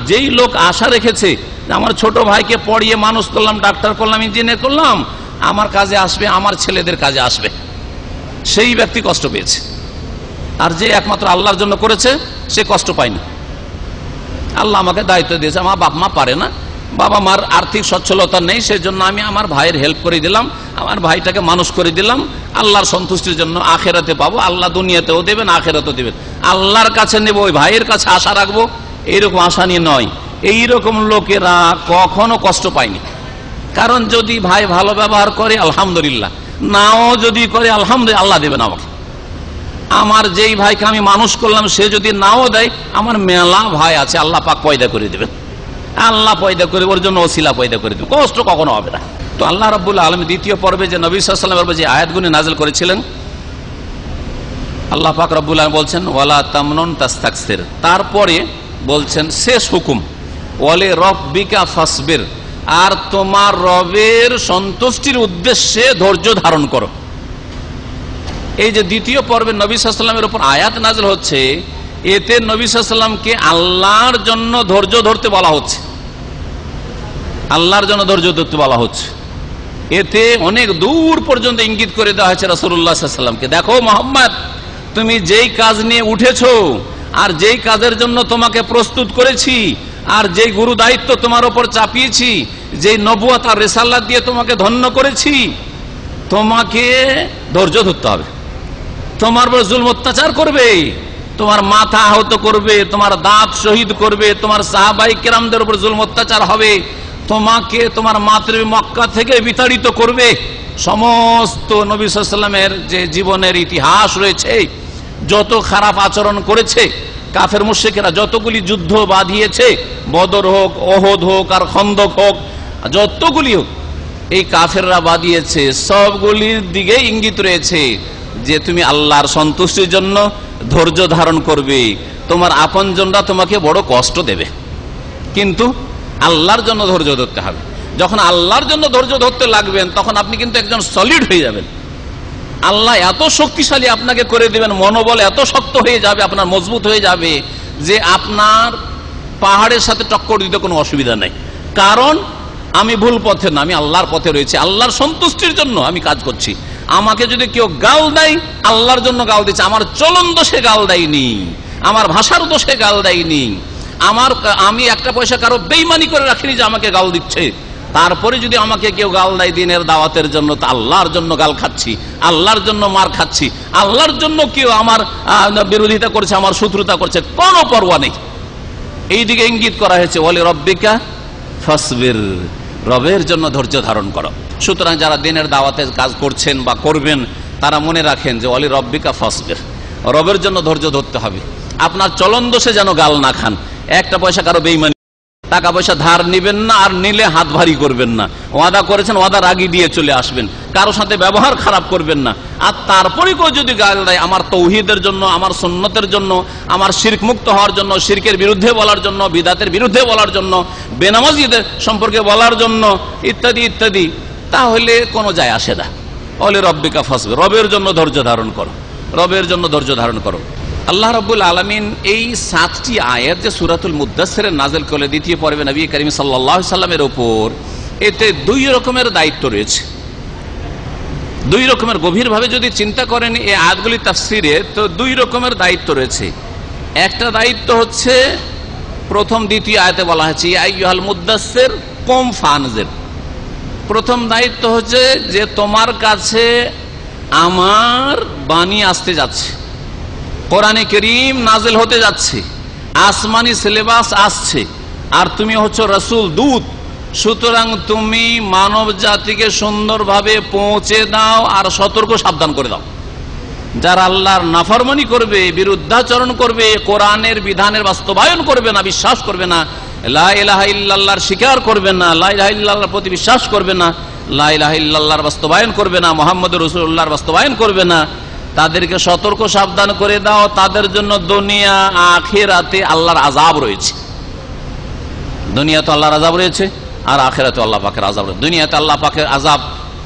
যেই লোক আশা রেখেছে আমার ছোট ভাইকে পড়িয়ে মানুষ করলাম, ডাক্তার করলাম, ইঞ্জিনিয়ার করলাম, আমার কাজে আসবে, আমার ছেলেদের কাজে আসবে, সেই ব্যক্তি কষ্ট পেয়েছে। আর যে একমাত্র আল্লাহর জন্য করেছে সে কষ্ট পায়নি। আল্লাহ আমাকে দায়িত্ব দিয়েছে, আমার বাপ মা পারে না, বাবা মার আর্থিক সচ্ছলতা নেই, সেজন্য আমি আমার ভাইয়ের হেল্প করে দিলাম, আমার ভাইটাকে মানুষ করে দিলাম, আল্লাহর সন্তুষ্টির জন্য। আখেরাতে পাবো, আল্লাহ দুনিয়াতেও দেবেন, আখেরাতেও দেবেন। আল্লাহর কাছে নেব, ওই ভাইয়ের কাছে আশা রাখবো, এইরকম আশা নিয়ে নয়। এইরকম লোকেরা কখনো কষ্ট পায়নি। কারণ যদি ভাই ভালো ব্যবহার করে আলহামদুলিল্লাহ, নাও যদি করে আলহামদুলিল্লাহ, আল্লাহ দেবেন আমাকে। আমার যেই ভাইকে আমি মানুষ করলাম সে যদি নাও দেয়, আমার মেলা ভাই আছে, আল্লাহ পাক পয়দা করে দেবেন, আল্লাহ পয়দা করে ওর জন্য ওসিলা পয়দা করে দেবেন, কষ্ট কখনো হবে না। তো আল্লাহ রাব্বুল আলামিন দ্বিতীয় পর্বে যে নবী সাল্লাল্লাহু আলাইহি ওয়াসাল্লামের যে আয়াতগুলো নাযিল করেছিলেন, আল্লাহ পাক রাব্বুল আলামিন বলছেন ওয়ালা তামনুন তাস্তাকসির। তারপরে বলছেন শেষ হুকুম, ওয়ালি রাব্বিকা ফাসবির, আর তোমার রবের সন্তুষ্টির উদ্দেশ্যে ধৈর্য ধারণ করো। এই যে দ্বিতীয় পর্বে নবী সাল্লাল্লাহু আলাইহি ওয়াসাল্লামের উপর আয়াত নাযিল হচ্ছে, এতে নবী সাল্লাল্লাহু আলাইহি ওয়াসাল্লামকে আল্লাহর জন্য ধৈর্য ধরতে বলা হচ্ছে, আল্লাহর জন্য ধৈর্য ধরতে বলা হচ্ছে। এতে অনেক দূর পর্যন্ত ইঙ্গিত করে দেওয়া হয়েছে রাসূলুল্লাহ সাল্লাল্লাহু আলাইহি ওয়াসাল্লামকে, দেখো মুহাম্মদ, তুমি যেই কাজ নিয়ে উঠেছো আর যেই কাজের জন্য তোমাকে প্রস্তুত করেছি আর যেই গুরু দায়িত্ব তোমার উপর চাপিয়েছি, যেই নবুয়ত আর রিসালাত দিয়ে তোমাকে ধন্য করেছি, তোমাকে ধৈর্য ধরতে হবে। তোমার উপর জুলম অত্যাচার করবে, তোমার মাথা আহত করবে, তোমার দাঁত শহীদ করবে, তোমার সাহাবায়ে কেরামদের উপর জুলম অত্যাচার হবে, তোমাকে তোমার মাতৃভূমি মক্কা থেকে বিতাড়িত করবে। সমস্ত নবী সাল্লাল্লাহু আলাইহি ওয়াসাল্লামের যে জীবনের ইতিহাস রয়েছে, যত খারাপ আচরণ করেছে কাফের মুশরিকেরা, যতগুলি যুদ্ধ বাঁধিয়েছে, বদর হোক, ওহদ হোক আর খন্দক হোক, যতগুলি হোক এই কাফেররা বাঁধিয়েছে, সবগুলির দিকে ইঙ্গিত রয়েছে যে তুমি আল্লাহর সন্তুষ্টির জন্য ধৈর্য ধারণ করবে। তোমার আপনজনরা তোমাকে বড় কষ্ট দেবে, কিন্তু আল্লাহর জন্য ধৈর্য ধরতে হবে। যখন আল্লাহর জন্য ধৈর্য ধরতে লাগবেন তখন আপনি কিন্তু একজন সলিড হয়ে যাবেন। আল্লাহ এত শক্তিশালী আপনাকে করে দিবেন, মনোবল এত শক্ত হয়ে যাবে, আপনার মজবুত হয়ে যাবে যে আপনার পাহাড়ের সাথে টক্কর দিতে কোনো অসুবিধা নেই। কারণ আমি ভুল পথে না, আমি আল্লাহর পথে রয়েছি, আল্লাহর সন্তুষ্টির জন্য আমি কাজ করছি। আমাকে যদি কেউ গাল দেয়, আল্লাহর জন্য গাল দিচ্ছে, আমার চলন দোষে গাল দেয়নি, আমার ভাষার দোষে গাল দেয়নি, আমি একটা পয়সা কারো বেইমানি করে রাখিনি যে আমাকে গাল দিচ্ছে, তারপরে যদি আমাকে কেউ গাল দেয় দিনের দাওয়াতের জন্য, তা আল্লাহর জন্য গাল খাচ্ছি, আল্লাহর জন্য মার খাচ্ছি, আল্লাহর জন্য কেউ আমার বিরোধিতা করছে, আমার শত্রুতা করছে, কোনো পরোয়া নেই। এইদিকে ইঙ্গিত করা হয়েছে ওয়ালি রব্বিকা ফাসবির, রবের জন্য ধৈর্য ধারণ করো। সুতরাং যারা দিনের দাওয়াতে কাজ করছেন বা করবেন তারা মনে রাখেন যে ওয়ালি রব্বিকা ফাসবির, রবের জন্য ধৈর্য ধরতে হবে। আপনার চলন দোষে যেন গাল না খান। একটা পয়সা কারো বেইমানি, টাকা পয়সা ধার নিবেন না, আর নিলে হাত ভারী করবেন না। ওয়াদা করেছেন ওয়াদা রাগি দিয়ে চলে আসবেন, কারো সাথে ব্যবহার খারাপ করবেন না। আর তারপরে কেউ যদি গাল দেয় আমার তৌহিদের জন্য, আমার সুন্নতের জন্য, আমার শিরক মুক্ত হওয়ার জন্য, শিরকের বিরুদ্ধে বলার জন্য, বিদাতের বিরুদ্ধে বলার জন্য, বেনামাজিদের সম্পর্কে বলার জন্য ইত্যাদি ইত্যাদি, তাহলে কোনো যায় আসে না। বলে রব্বিকা ফাসবির, রবের জন্য ধৈর্য ধারণ করো, রবের জন্য ধৈর্য ধারণ করো। আল্লাহ রাব্বুল আলামিন এই 7টি আয়াত যে সূরাতুল মুদ্দাসসিরে নাযিল করলেন দ্বিতীয় পর্বে নবী করিম সাল্লাল্লাহু আলাইহি সাল্লামের উপর, এতে 2 রকমের দায়িত্ব রয়েছে। 2 রকমের, গভীরভাবে যদি চিন্তা করেন এই আয়াতগুলি তাফসিরে, তো 2 রকমের দায়িত্ব রয়েছে। একটা দায়িত্ব হচ্ছে প্রথম দ্বিতীয় আয়াতে বলা হয়েছে ইয়া আইয়ুহাল মুদ্দাসসির কুম ফানজির। প্রথম দায়িত্ব হচ্ছে যে তোমার কাছে আমার বাণী আসতে যাচ্ছে, কোরআনে কারীম নাজিল হতে যাচ্ছে, আসমানি সিলেবাস আসছে, আর তুমি হচ্ছে রাসূল, দূত। সুতরাং তুমি মানব জাতিকে সুন্দরভাবে পৌঁছে দাও আর সতর্ক সাবধান করে দাও। যারা আল্লাহর নাফরমানি করবে, বিরুদ্ধাচরণ করবে, কোরআনের বিধানের বাস্তবায়ন করবে না, বিশ্বাস করবে না, লা ইলাহা ইল্লাল্লাহর স্বীকার করবে না, লা ইলাহা ইল্লাল্লাহর প্রতি বিশ্বাস করবে না, লা ইলাহা ইল্লাল্লাহর বাস্তবায়ন করবে না, মুহাম্মদুর রাসূলুল্লাহর বাস্তবায়ন করবে না, তাদেরকে সতর্ক সাবধান করে দাও। তাদের জন্য দুনিয়া আখিরাতে আল্লাহর আযাব রয়েছে। দুনিয়াতে আল্লাহর আযাব রয়েছে আর আখিরাতে আল্লাহ পাকের আযাব রয়েছে। দুনিয়াতে আল্লাহ পাকের আযাব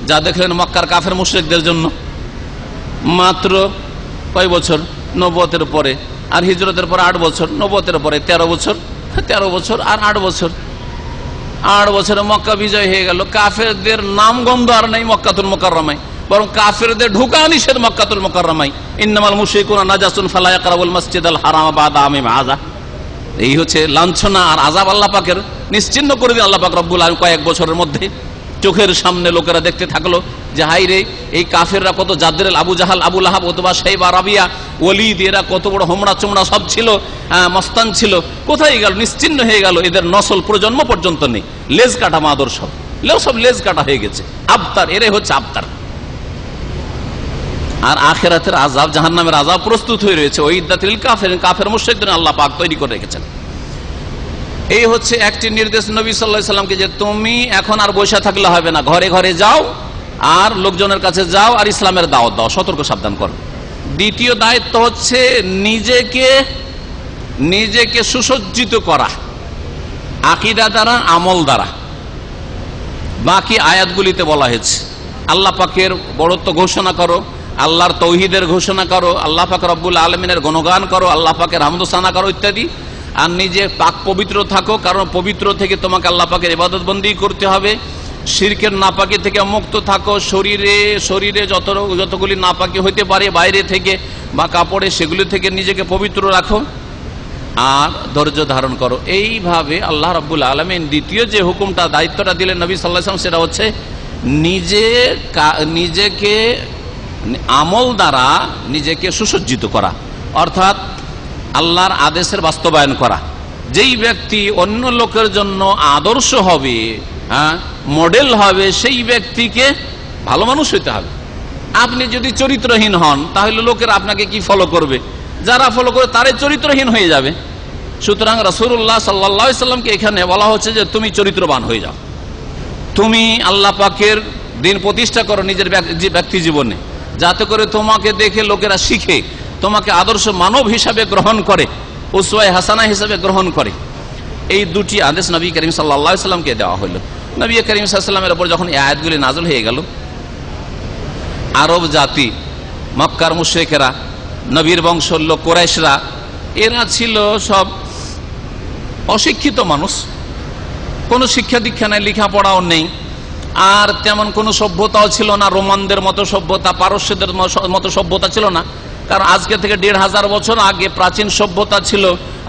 যা দেখলেন মক্কার কাফের মুশরিকদের জন্য, মাত্র কয় বছর, নবুয়তের পরে, আর হিজরতের পরে 8 বছর, নবুয়তের পরে 13 বছর, 13 বছর আর 8 বছর, 8 বছরে মক্কা বিজয় হয়ে গেল। কাফেরদের নাম গন্ধ আর নেই মক্কাতুল মুকাররমায়, বরং কাফেরদের ঢোকা নিষেধ মক্কাতুল মুকাররমায়। ইন্নামাল মুশরিকুনা নাজাসুন ফালা ইয়াকরাবুল মাসজিদাল হারাম বাদা আমিম হাযা। এই হচ্ছে লাঞ্ছনা আর আযাব আল্লাহ পাকের নিশ্চিহ্ন করে দিন আল্লাহ পাক রব্বুল আলামিন কয়েক বছরের মধ্যে। চোখের সামনে লোকেরা দেখতে থাকলো যে হাই রে, এই কাফেররা কত জাদ্রেল, আবু জাহাল, আবু লাহাব, ওতবা, শাইবা, রাবিয়া, ওলীদ, এরা কত বড় হোমরা চোমরা সব ছিল, মস্তান ছিল, কোথায় গেল? নিশ্চিহ্ন হয়ে গেল। এদের নসল প্রজন্ম পর্যন্ত নেই। লেজ কাটা মাদর সব লেজ কাটা হয়ে গেছে। আবতার, এরাই হচ্ছে আবতার। আর আখিরাতের আযাব, জাহান্নামের আযাব প্রস্তুত হয়ে রয়েছে। ওইদাতিল কাফের, কাফের মুশরিকদের আল্লাহ পাক তৈরি করে রেখেছেন। এই হচ্ছে একটি নির্দেশ নবী সাল্লাল্লাহু আলাইহি সাল্লামকে, যে তুমি এখন আর বসে থাকলে হবে না, ঘরে ঘরে যাও আর লোকজনের কাছে যাও আর ইসলামের দাওয়াত দাও, সতর্ক সাবধান করো। দ্বিতীয় দায়িত্ব হচ্ছে নিজেকে সুসজ্জিত করা, আকীদা দ্বারা, আমল দ্বারা। বাকি আয়াতগুলিতে বলা হয়েছে আল্লাহ পাকের বড়ত্ব ঘোষণা করো, আল্লাহর তৌহিদের ঘোষণা করো, আল্লাহ পাক রব্বুল আলামিনের গুণগান করো, আল্লাহ পাকের হামদ সানা করো ইত্যাদি। আর নিজে পাক পবিত্র থাকো, কারণ পবিত্র থেকে তোমাকে আল্লাহ পাকের ইবাদত বন্দেগী করতে হবে। শিরকের নাপাকি থেকে মুক্ত থাকো। শরীরে যতগুলি নাপাকি হইতে পারে বাইরে থেকে বা কাপড়ে, সেগুলি থেকে নিজেকে পবিত্র রাখো আর ধৈর্য ধারণ করো। এইভাবে আল্লাহ রাব্বুল আলামিন দ্বিতীয় যে হুকুমটা, দায়িত্বটা দিলেন নবী সাল্লাল্লাহু আলাইহি ওয়াসাল্লাম, সেটা হচ্ছে নিজেকে আমল দ্বারা নিজেকে সুসজ্জিত করা, অর্থাৎ আল্লাহর আদেশের বাস্তবায়ন করা। যেই ব্যক্তি অন্য লোকের জন্য আদর্শ হবে, মডেল হবে, সেই ব্যক্তিকে ভালো মানুষ হইতে হবে। আপনি যদি চরিত্রহীন হন তাহলে লোকেরা আপনাকে কি ফলো করবে? যারা ফলো করে তারাই চরিত্রহীন হয়ে যাবে। সুতরাং রাসূলুল্লাহ সাল্লাল্লাহু আলাইহি সাল্লামকে এখানে বলা হচ্ছে যে তুমি চরিত্রবান হয়ে যাও, তুমি আল্লাহ পাকের দিন প্রতিষ্ঠা করো নিজের ব্যক্তি জীবনে, যাতে করে তোমাকে দেখে লোকেরা শিখে, তোমাকে আদর্শ মানব হিসাবে গ্রহণ করে, উসওয়ায়ে হাসানা হিসাবে গ্রহণ করে। এই দুটি আদেশ নবী করিম সাল্লাল্লাহু আলাইহি সাল্লামকে দেওয়া হলো। নবী করিম সাল্লাল্লাহু আলাইহি সাল্লামের উপর যখন এই আয়াতগুলি নাযিল হয়ে গেল, আরব জাতি, মক্কার মুশরিকেরা, নবীর বংশের লোক কুরাইশরা, এরা ছিল সব অশিক্ষিত মানুষ, কোনো শিক্ষা দীক্ষা নেই, লেখাপড়াও নেই, আর তেমন কোনো সভ্যতাও ছিল না। রোমানদের মতো সভ্যতা, পারস্যদের মতো সভ্যতা ছিল না। কারণ আজকে থেকে 1500 বছর আগে প্রাচীন সভ্যতা ছিল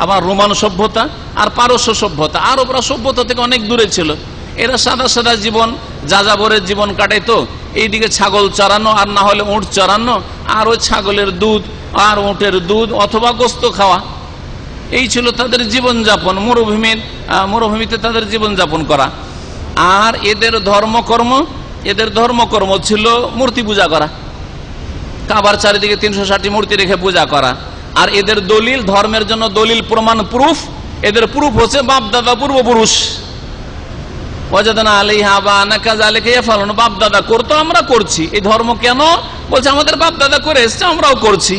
আমার রোমান সভ্যতা আর পারস্য সভ্যতা। আরবরা সভ্যতা থেকে অনেক দূরে ছিল। এরা সাদা সাদা জীবন, যাযাবরের জীবন কাটাইতো। এইদিকে ছাগল চড়ানো, আর না হলে উঁট চড়ানো, আর ওই ছাগলের দুধ আর উঁটের দুধ অথবা গোস্ত খাওয়া, এই ছিল তাদের জীবনযাপন। মরুভূমিতে তাদের জীবনযাপন করা। আর এদের ধর্মকর্ম ছিল মূর্তি পূজা করা, কাবার চারিদিকে 360টি মূর্তি রেখে পূজা করা। আর এদের দলিল, ধর্মের জন্য দলিল, প্রমাণ, প্রুফ, এদের প্রুফ হচ্ছে বাপ দাদা পূর্বপুরুষ। বাপ দাদা করতো, আমরা করছি। এই ধর্ম কেন? বলছে আমাদের বাপ দাদা করে এসছে, আমরাও করছি।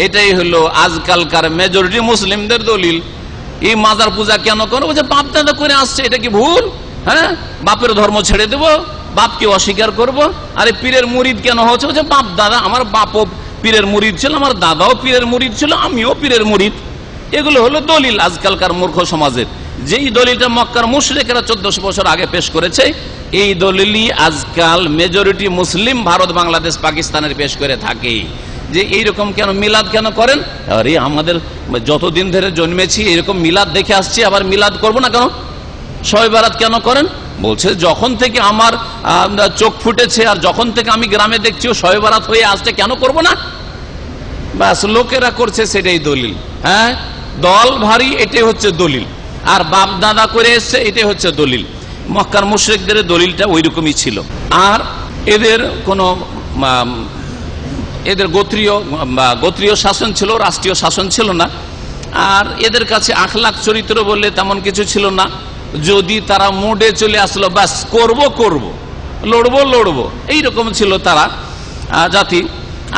এটাই হলো আজকালকার মেজরিটি মুসলিমদের দলিল। এই মাজার পূজা কেন করো? বলছে বাপ দাদা করে আসছে, এটা কি ভুল? হ্যাঁ, বাপের ধর্ম ছেড়ে দেবো, বাপকে অস্বীকার করব? আরে পীরের মুরিদ কেন হচ্ছে? বলছে বাপ দাদা, আমার বাপও পীরের মুরিদ ছিল, আমার দাদাও পীরের মুরিদ ছিল, আমিও পীরের মুরিদ। এগুলো হলো দলিল আজকালকার মূর্খ সমাজের। যেই দলিলটা মক্কার মুশরিকেরা 1400 বছর আগে পেশ করেছে, এই দলিলই আজকাল মেজরিটি মুসলিম ভারত, বাংলাদেশ, পাকিস্তানের পেশ করে থাকে। যে এইরকম কেন মিলাদ কেন করেন? আরে আমাদের যতদিন ধরে জন্মেছি এরকম মিলাদ দেখে আসছি, আবার মিলাদ করব না কেন? শবে বারাত কেন করেন? বলছে যখন থেকে আমার চোখ ফুটেছে আর যখন থেকে আমি গ্রামে দেখছি শবে বারাত হয়ে আসছে, কেন করব না? ব্যাস, লোকেরা করছে, সেটাই দলিল। হ্যাঁ, দল ভারী, এটাই হচ্ছে দলিল। আর বাপ দাদা করে এসছে, এটাই হচ্ছে দলিল। মক্কার মুশরিকদের দলিলটা ওই রকমই ছিল। আর এদের গোত্রীয় শাসন ছিল, রাষ্ট্রীয় শাসন ছিল না। আর এদের কাছে আখলাক চরিত্র বললে তেমন কিছু ছিল না। যদি তারা মোডে চলে আসলো, ব্যাস করব, লড়বো, এইরকম ছিল তারা জাতি।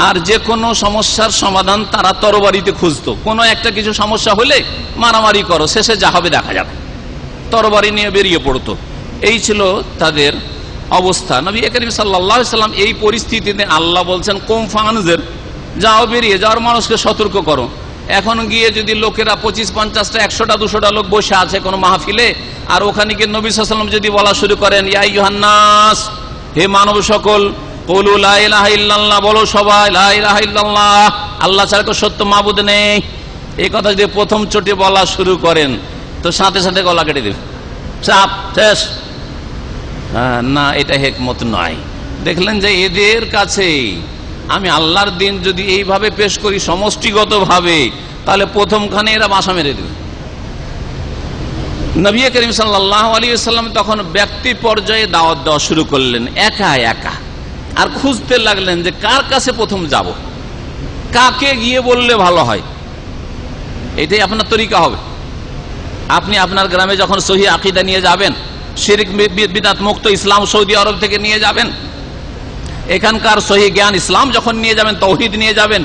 আর যে কোনো সমস্যার সমাধান তারা তরবারিতে খুঁজতো। কোনো একটা কিছু সমস্যা হলে মারামারি করো, শেষে যা হবে দেখা যাবে, তরবারি নিয়ে বেরিয়ে পড়তো। এই ছিল তাদের অবস্থা। নবী করিম সাল্লাল্লাহু আলাইহি ওয়াসাল্লাম এই পরিস্থিতিতে আল্লাহ বলছেন কুম ফানজির, যাও, বেরিয়ে যাওয়ার মানুষকে সতর্ক করো। এখন গিয়ে যদি লোকেরা 25-50টা 100টা 200টা লোক বসে আছে কোনো মাহফিলে, আর ওখানে গিয়ে নবী সাল্লাল্লাহু আলাইহি ওয়াসাল্লাম যদি বলা শুরু করেন, ইয়া আইয়ুহান নাস, হে মানব সকল, কুলু লা ইলাহা ইল্লাল্লাহ, বলো সবাই লা ইলাহা ইল্লাল্লাহ, আল্লাহ ছাড়া কোনো সত্য মাবুদ নেই, এই কথা যদি প্রথম চোটে বলা শুরু করেন তো সাথে সাথে গলা কেটে দেবে, চাপ, শেষ। না, এটা হিকমত নয়। দেখলেন যে এদের কাছে আমি আল্লাহর দিন যদি এইভাবে পেশ করি সমষ্টিগতভাবে, তাহলে প্রথমখানে এরা বাসা মেরে দেবে। নবী করিম সাল্লাল্লাহু আলাইহি ওয়াসাল্লাম তখন ব্যক্তি পর্যায়ে দাওয়াত দেওয়া শুরু করলেন, একা একা। আর খুঁজতে লাগলেন যে কার কাছে প্রথম যাব, কাকে গিয়ে বললে ভালো হয়। এটাই আপনার তরিকা হবে। আপনি আপনার গ্রামে যখন সহিহ আকীদা নিয়ে যাবেন, শিরক বিদআত মুক্ত ইসলাম সৌদি আরব থেকে নিয়ে যাবেন, এখানকার সহিহ জ্ঞান ইসলাম যখন নিয়ে যাবেন, তৌহিদ নিয়ে যাবেন,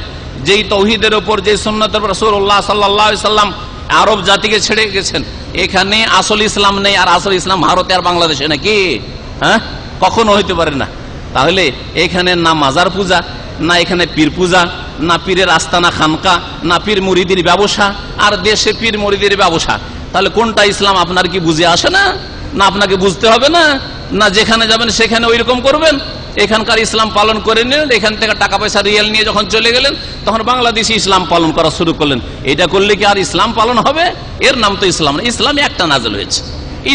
যেই তৌহিদের উপর, যে সুন্নতের উপর রাসূলুল্লাহ সাল্লাল্লাহু আলাইহি সাল্লাম আরব জাতিকে ছেড়ে গেছেন, এখানে আসল ইসলাম নেই। আর আসল ইসলাম ভারতে আর বাংলাদেশে নাকি? হ্যাঁ, কখনো হইতে পারে না। তাহলে এখানে না মাজার পূজা, না এখানে পীর পূজা, না পীরের আস্তানা খানকা, না পীর মুরিদির ব্যবসা, আর দেশে পীর মুরিদির ব্যবসা। তাহলে কোনটা ইসলাম আপনার কি বুঝে আসে না? না আপনাকে বুঝতে হবে না? না যেখানে যাবেন সেখানে ওই রকম করবেন? এখানকার ইসলাম পালন করে নিলেন, এখান থেকে টাকা পয়সা রিয়াল নিয়ে যখন চলে গেলেন, তখন বাংলাদেশি ইসলাম পালন করা শুরু করলেন। এটা করলে কি আর ইসলাম পালন হবে? এর নাম তো ইসলাম না। ইসলামে একটা নাজল হয়েছে,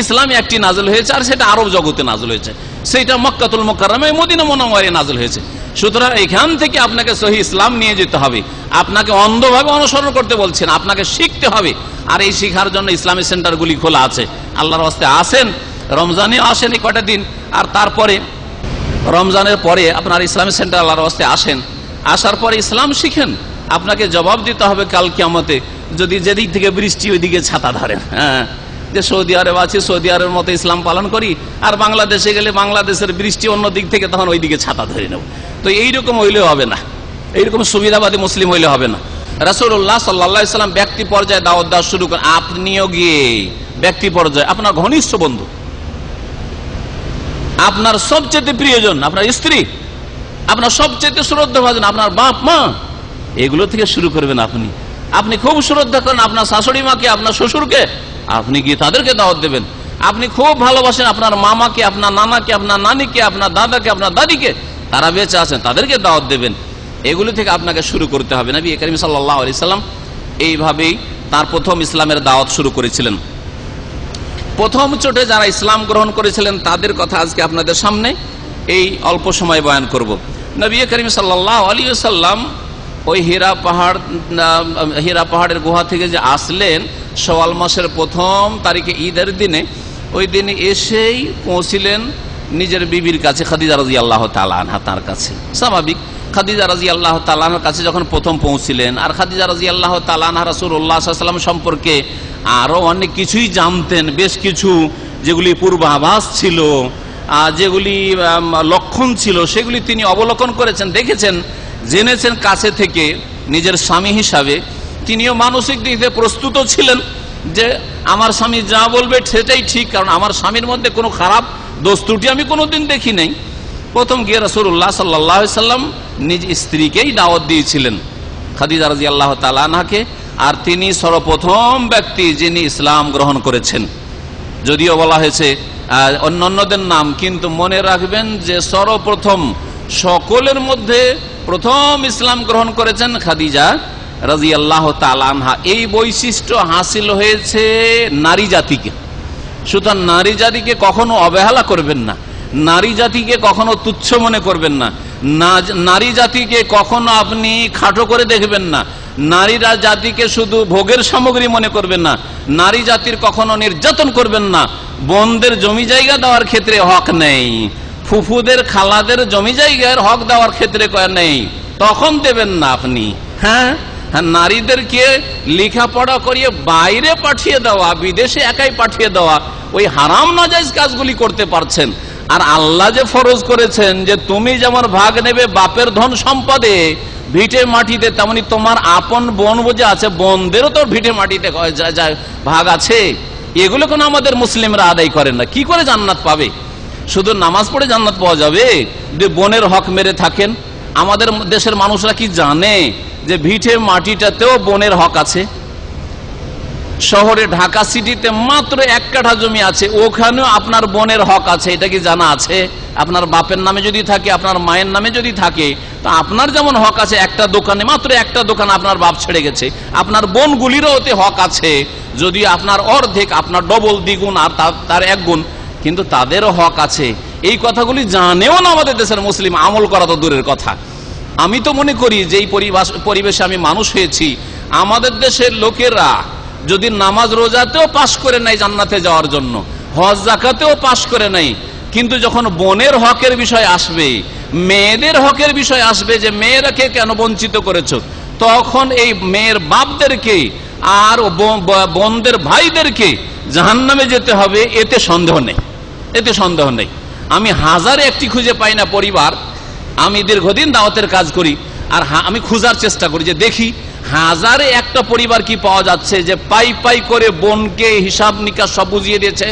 ইসলামে একটি নাজল হয়েছে, আর সেটা আরব জগতে নাজল হয়েছে, সেটা মক্কাতুল মুকাররমায় মদিনা মুনাওয়ারায় নাজল হয়েছে। সুতরাং এখান থেকে আপনাকে সহিহ ইসলাম নিয়ে যেতে হবে। আপনাকে অন্ধভাবে অনুসরণ করতে বলছেন, আপনাকে শিখতে হবে। আর এই শিখার জন্য ইসলামী সেন্টারগুলি খোলা আছে। আল্লাহর রাস্তায় আসেন, রমজানে আসেন এই কয়টা দিন, আর তারপরে রমজানের পরে আপনার ইসলামী সেন্টার আল্লাহর রাস্তায় আসেন। আসার পরে ইসলাম শিখেন। আপনাকে জবাব দিতে হবে কাল কিয়ামতে, যদি যেদিক থেকে বৃষ্টি ওইদিকে ছাতা ধরেন। হ্যাঁ, যে সৌদি আরব আছে, সৌদি আরবের মতো ইসলাম পালন করি, আর বাংলাদেশে গেলে বাংলাদেশের বৃষ্টি অন্য দিক থেকে, তখন ওইদিকে ছাতা ধরে নেব। তো এইরকম হইলে হবে না, এইরকম সুবিধাবাদী মুসলিম হইলে হবে না। রাসূলুল্লাহ সাল্লাল্লাহু আলাইহি ওয়াসাল্লাম ব্যক্তি পর্যায়ে দাওয়াত দেওয়া শুরু করেন। আপনিও গিয়ে ব্যক্তি পর্যায়ে আপনার ঘনিষ্ঠ বন্ধু, আপনার সবচেয়ে প্রিয়জন, আপনার স্ত্রী, আপনার সবচেয়ে শ্রদ্ধাভাজন, আপনার বাপ মা, এগুলো থেকে শুরু করবেন। আপনি খুব শ্রদ্ধা করেন আপনার শাশুড়ি মাকে, আপনার শ্বশুরকে, আপনি গিয়ে তাদেরকে দাওয়াত দেবেন। আপনি খুব ভালোবাসেন আপনার মামাকে, আপনার নানাকে, আপনার নানিকে, আপনার দাদাকে, আপনার দাদিকে, তারা বেঁচে আছেন, তাদেরকে দাওয়াত দেবেন। এগুলো থেকে আপনাকে শুরু করতে হবে। নবী করিম সাল্লাল্লাহু আলাইহি সাল্লাম এইভাবেই তার প্রথম ইসলামের দাওয়াত শুরু করেছিলেন। প্রথম চোটে যারা ইসলাম গ্রহণ করেছিলেন তাদের কথা আজকে আপনাদের সামনে এই অল্প সময় বয়ান করব। নবী করিম সাল্লাল্লাহু আলাইহি ওয়াসাল্লাম ওই হীরা পাহাড়ের গুহা থেকে যে আসলেন শাওয়াল মাসের প্রথম তারিখে ঈদের দিনে, ওই দিনে এসেই পৌঁছিলেন নিজের বিবির কাছে, খাদিজা রাদিয়াল্লাহু তাআলা আনহা। তার কাছে স্বাভাবিক, খাদিজা রাদিয়াল্লাহু তাআলা আনহার কাছে যখন প্রথম পৌঁছিলেন, আর খাদিজা রাদিয়াল্লাহু তাআলা আনহা রাসূলুল্লাহ সাল্লাল্লাহু আলাইহি ওয়াসাল্লাম সম্পর্কে আরো অনেক কিছুই জানতেন, বেশ কিছু যেগুলি পূর্বাভাস ছিল, যেগুলি লক্ষণ ছিল, সেগুলি তিনি অবলোকন করেছেন, দেখেছেন, জেনেছেন কাছে থেকে। নিজের স্বামী হিসাবে তিনিও মানসিক দিক থেকে প্রস্তুত ছিলেন যে আমার স্বামী যা বলবে সেটাই ঠিক, কারণ আমার স্বামীর মধ্যে কোনো খারাপ দোষ ত্রুটি আমি কোনোদিন দেখি নাই। প্রথম গিয়ে রাসূলুল্লাহ সাল্লাল্লাহু আলাইহি ওয়াসাল্লাম নিজ স্ত্রীকেই দাওয়াত দিয়েছিলেন, খাদিজা রাদিয়াল্লাহু তাআলা আনহাকে, আর তিনি সর্বপ্রথম ব্যক্তি যিনি ইসলাম গ্রহণ করেছেন। যদিও বলা হয়েছে অন্যান্যদের নাম, কিন্তু মনে রাখবেন যে সর্বপ্রথম সকলের মধ্যে প্রথম ইসলাম গ্রহণ করেছেন খাদিজা রাদিয়াল্লাহু তাআলা আনহা। এই বৈশিষ্ট্য হাসিল হয়েছে নারী জাতিকে। সুতরাং নারী জাতিকে কখনো অবহেলা করবেন না, নারী জাতিকে কখনো তুচ্ছ মনে করবেন না, নারী জাতিকে কখনো আপনি খাটো করে দেখবেন না, নারীরা জাতিকে শুধু ভোগের সামগ্রী মনে করবেন না, নারী জাতির কখনো নির্যাতন করবেন না। বোনদের জমি জায়গা দেওয়ার ক্ষেত্রে হক নেই, ফুফুদের খালাদের জমি জায়গার হক দেওয়ার ক্ষেত্রে নেই, তখন দেবেন না আপনি। হ্যাঁ, নারীদেরকে লেখাপড়া করিয়ে বাইরে পাঠিয়ে দেওয়া, বিদেশে একাই পাঠিয়ে দেওয়া, ওই হারাম নাজায়েজ কাজগুলি করতে পারছেন। আর আল্লাহ যে ফরজ করেছেন যে তুমি যেমন ভাগ নেবে বাপের ধন সম্পদে ভিটে মাটিতে, তেমনি তোমার আপন বোন বোঝা আছে, বোনদেরও তো ভিটে মাটিতে ভাগ আছে। এগুলো কোনো আমাদের মুসলিমরা আদায় করেন না। কি করে জান্নাত পাবে? শুধু নামাজ পড়ে জান্নাত পাওয়া যাবে? যে বোনের হক মেরে থাকেন। আমাদের দেশের মানুষরা কি জানে যে ভিটে মাটিটাতেও বোনের হক আছে? শহরে ঢাকা সিটিতে মাত্র 1 কাঠা জমি আছে, ওখানেও আপনার বোনের হক আছে। এটা কি জানা আছে? আপনার বাপের নামে যদি থাকে, আপনার মায়ের নামে যদি থাকে, তো আপনার যেমন হক আছে একটা দোকানে, মাত্র একটা দোকান আপনার বাপ ছেড়ে গেছে, আপনার বোনগুলিরও ওতে হক আছে, যদি আপনার অর্ধেক, আপনার ডবল দ্বিগুণ আর তার 1 গুণ, কিন্তু তাদেরও হক আছে। এই কথাগুলি জানেও না আমাদের দেশের মুসলিম, আমল করা তো দূরের কথা। আমি তো মনে করি যে এই পরিবেশে আমি মানুষ হয়েছি, আমাদের দেশের লোকেরা যদি নামাজ রোজাতেও পাশ করে নাই জান্নাতে যাওয়ার জন্য, হজ যাকাতেও পাশ করে নাই, কিন্তু যখন বোনের হকের বিষয় আসবে, মেয়েদের হকের বিষয় আসবে, যে মেয়েরাকে কেন বঞ্চিত করেছো, তখন এই মেয়ের বাপদেরকে আর বোনদের ভাইদেরকে জাহান্নামে যেতে হবে, এতে সন্দেহ নেই, এতে সন্দেহ নেই। আমি হাজারে একটি খুঁজে পাই না পরিবার, আমি দীর্ঘদিন দাওয়াতের কাজ করি, আর আমি খোঁজার চেষ্টা করি যে দেখি হাজারে একটা পরিবার কি পাওয়া যাচ্ছে যে পাই পাই করে বোনকে হিসাব নিকাশ সব বুঝিয়ে দিয়েছে।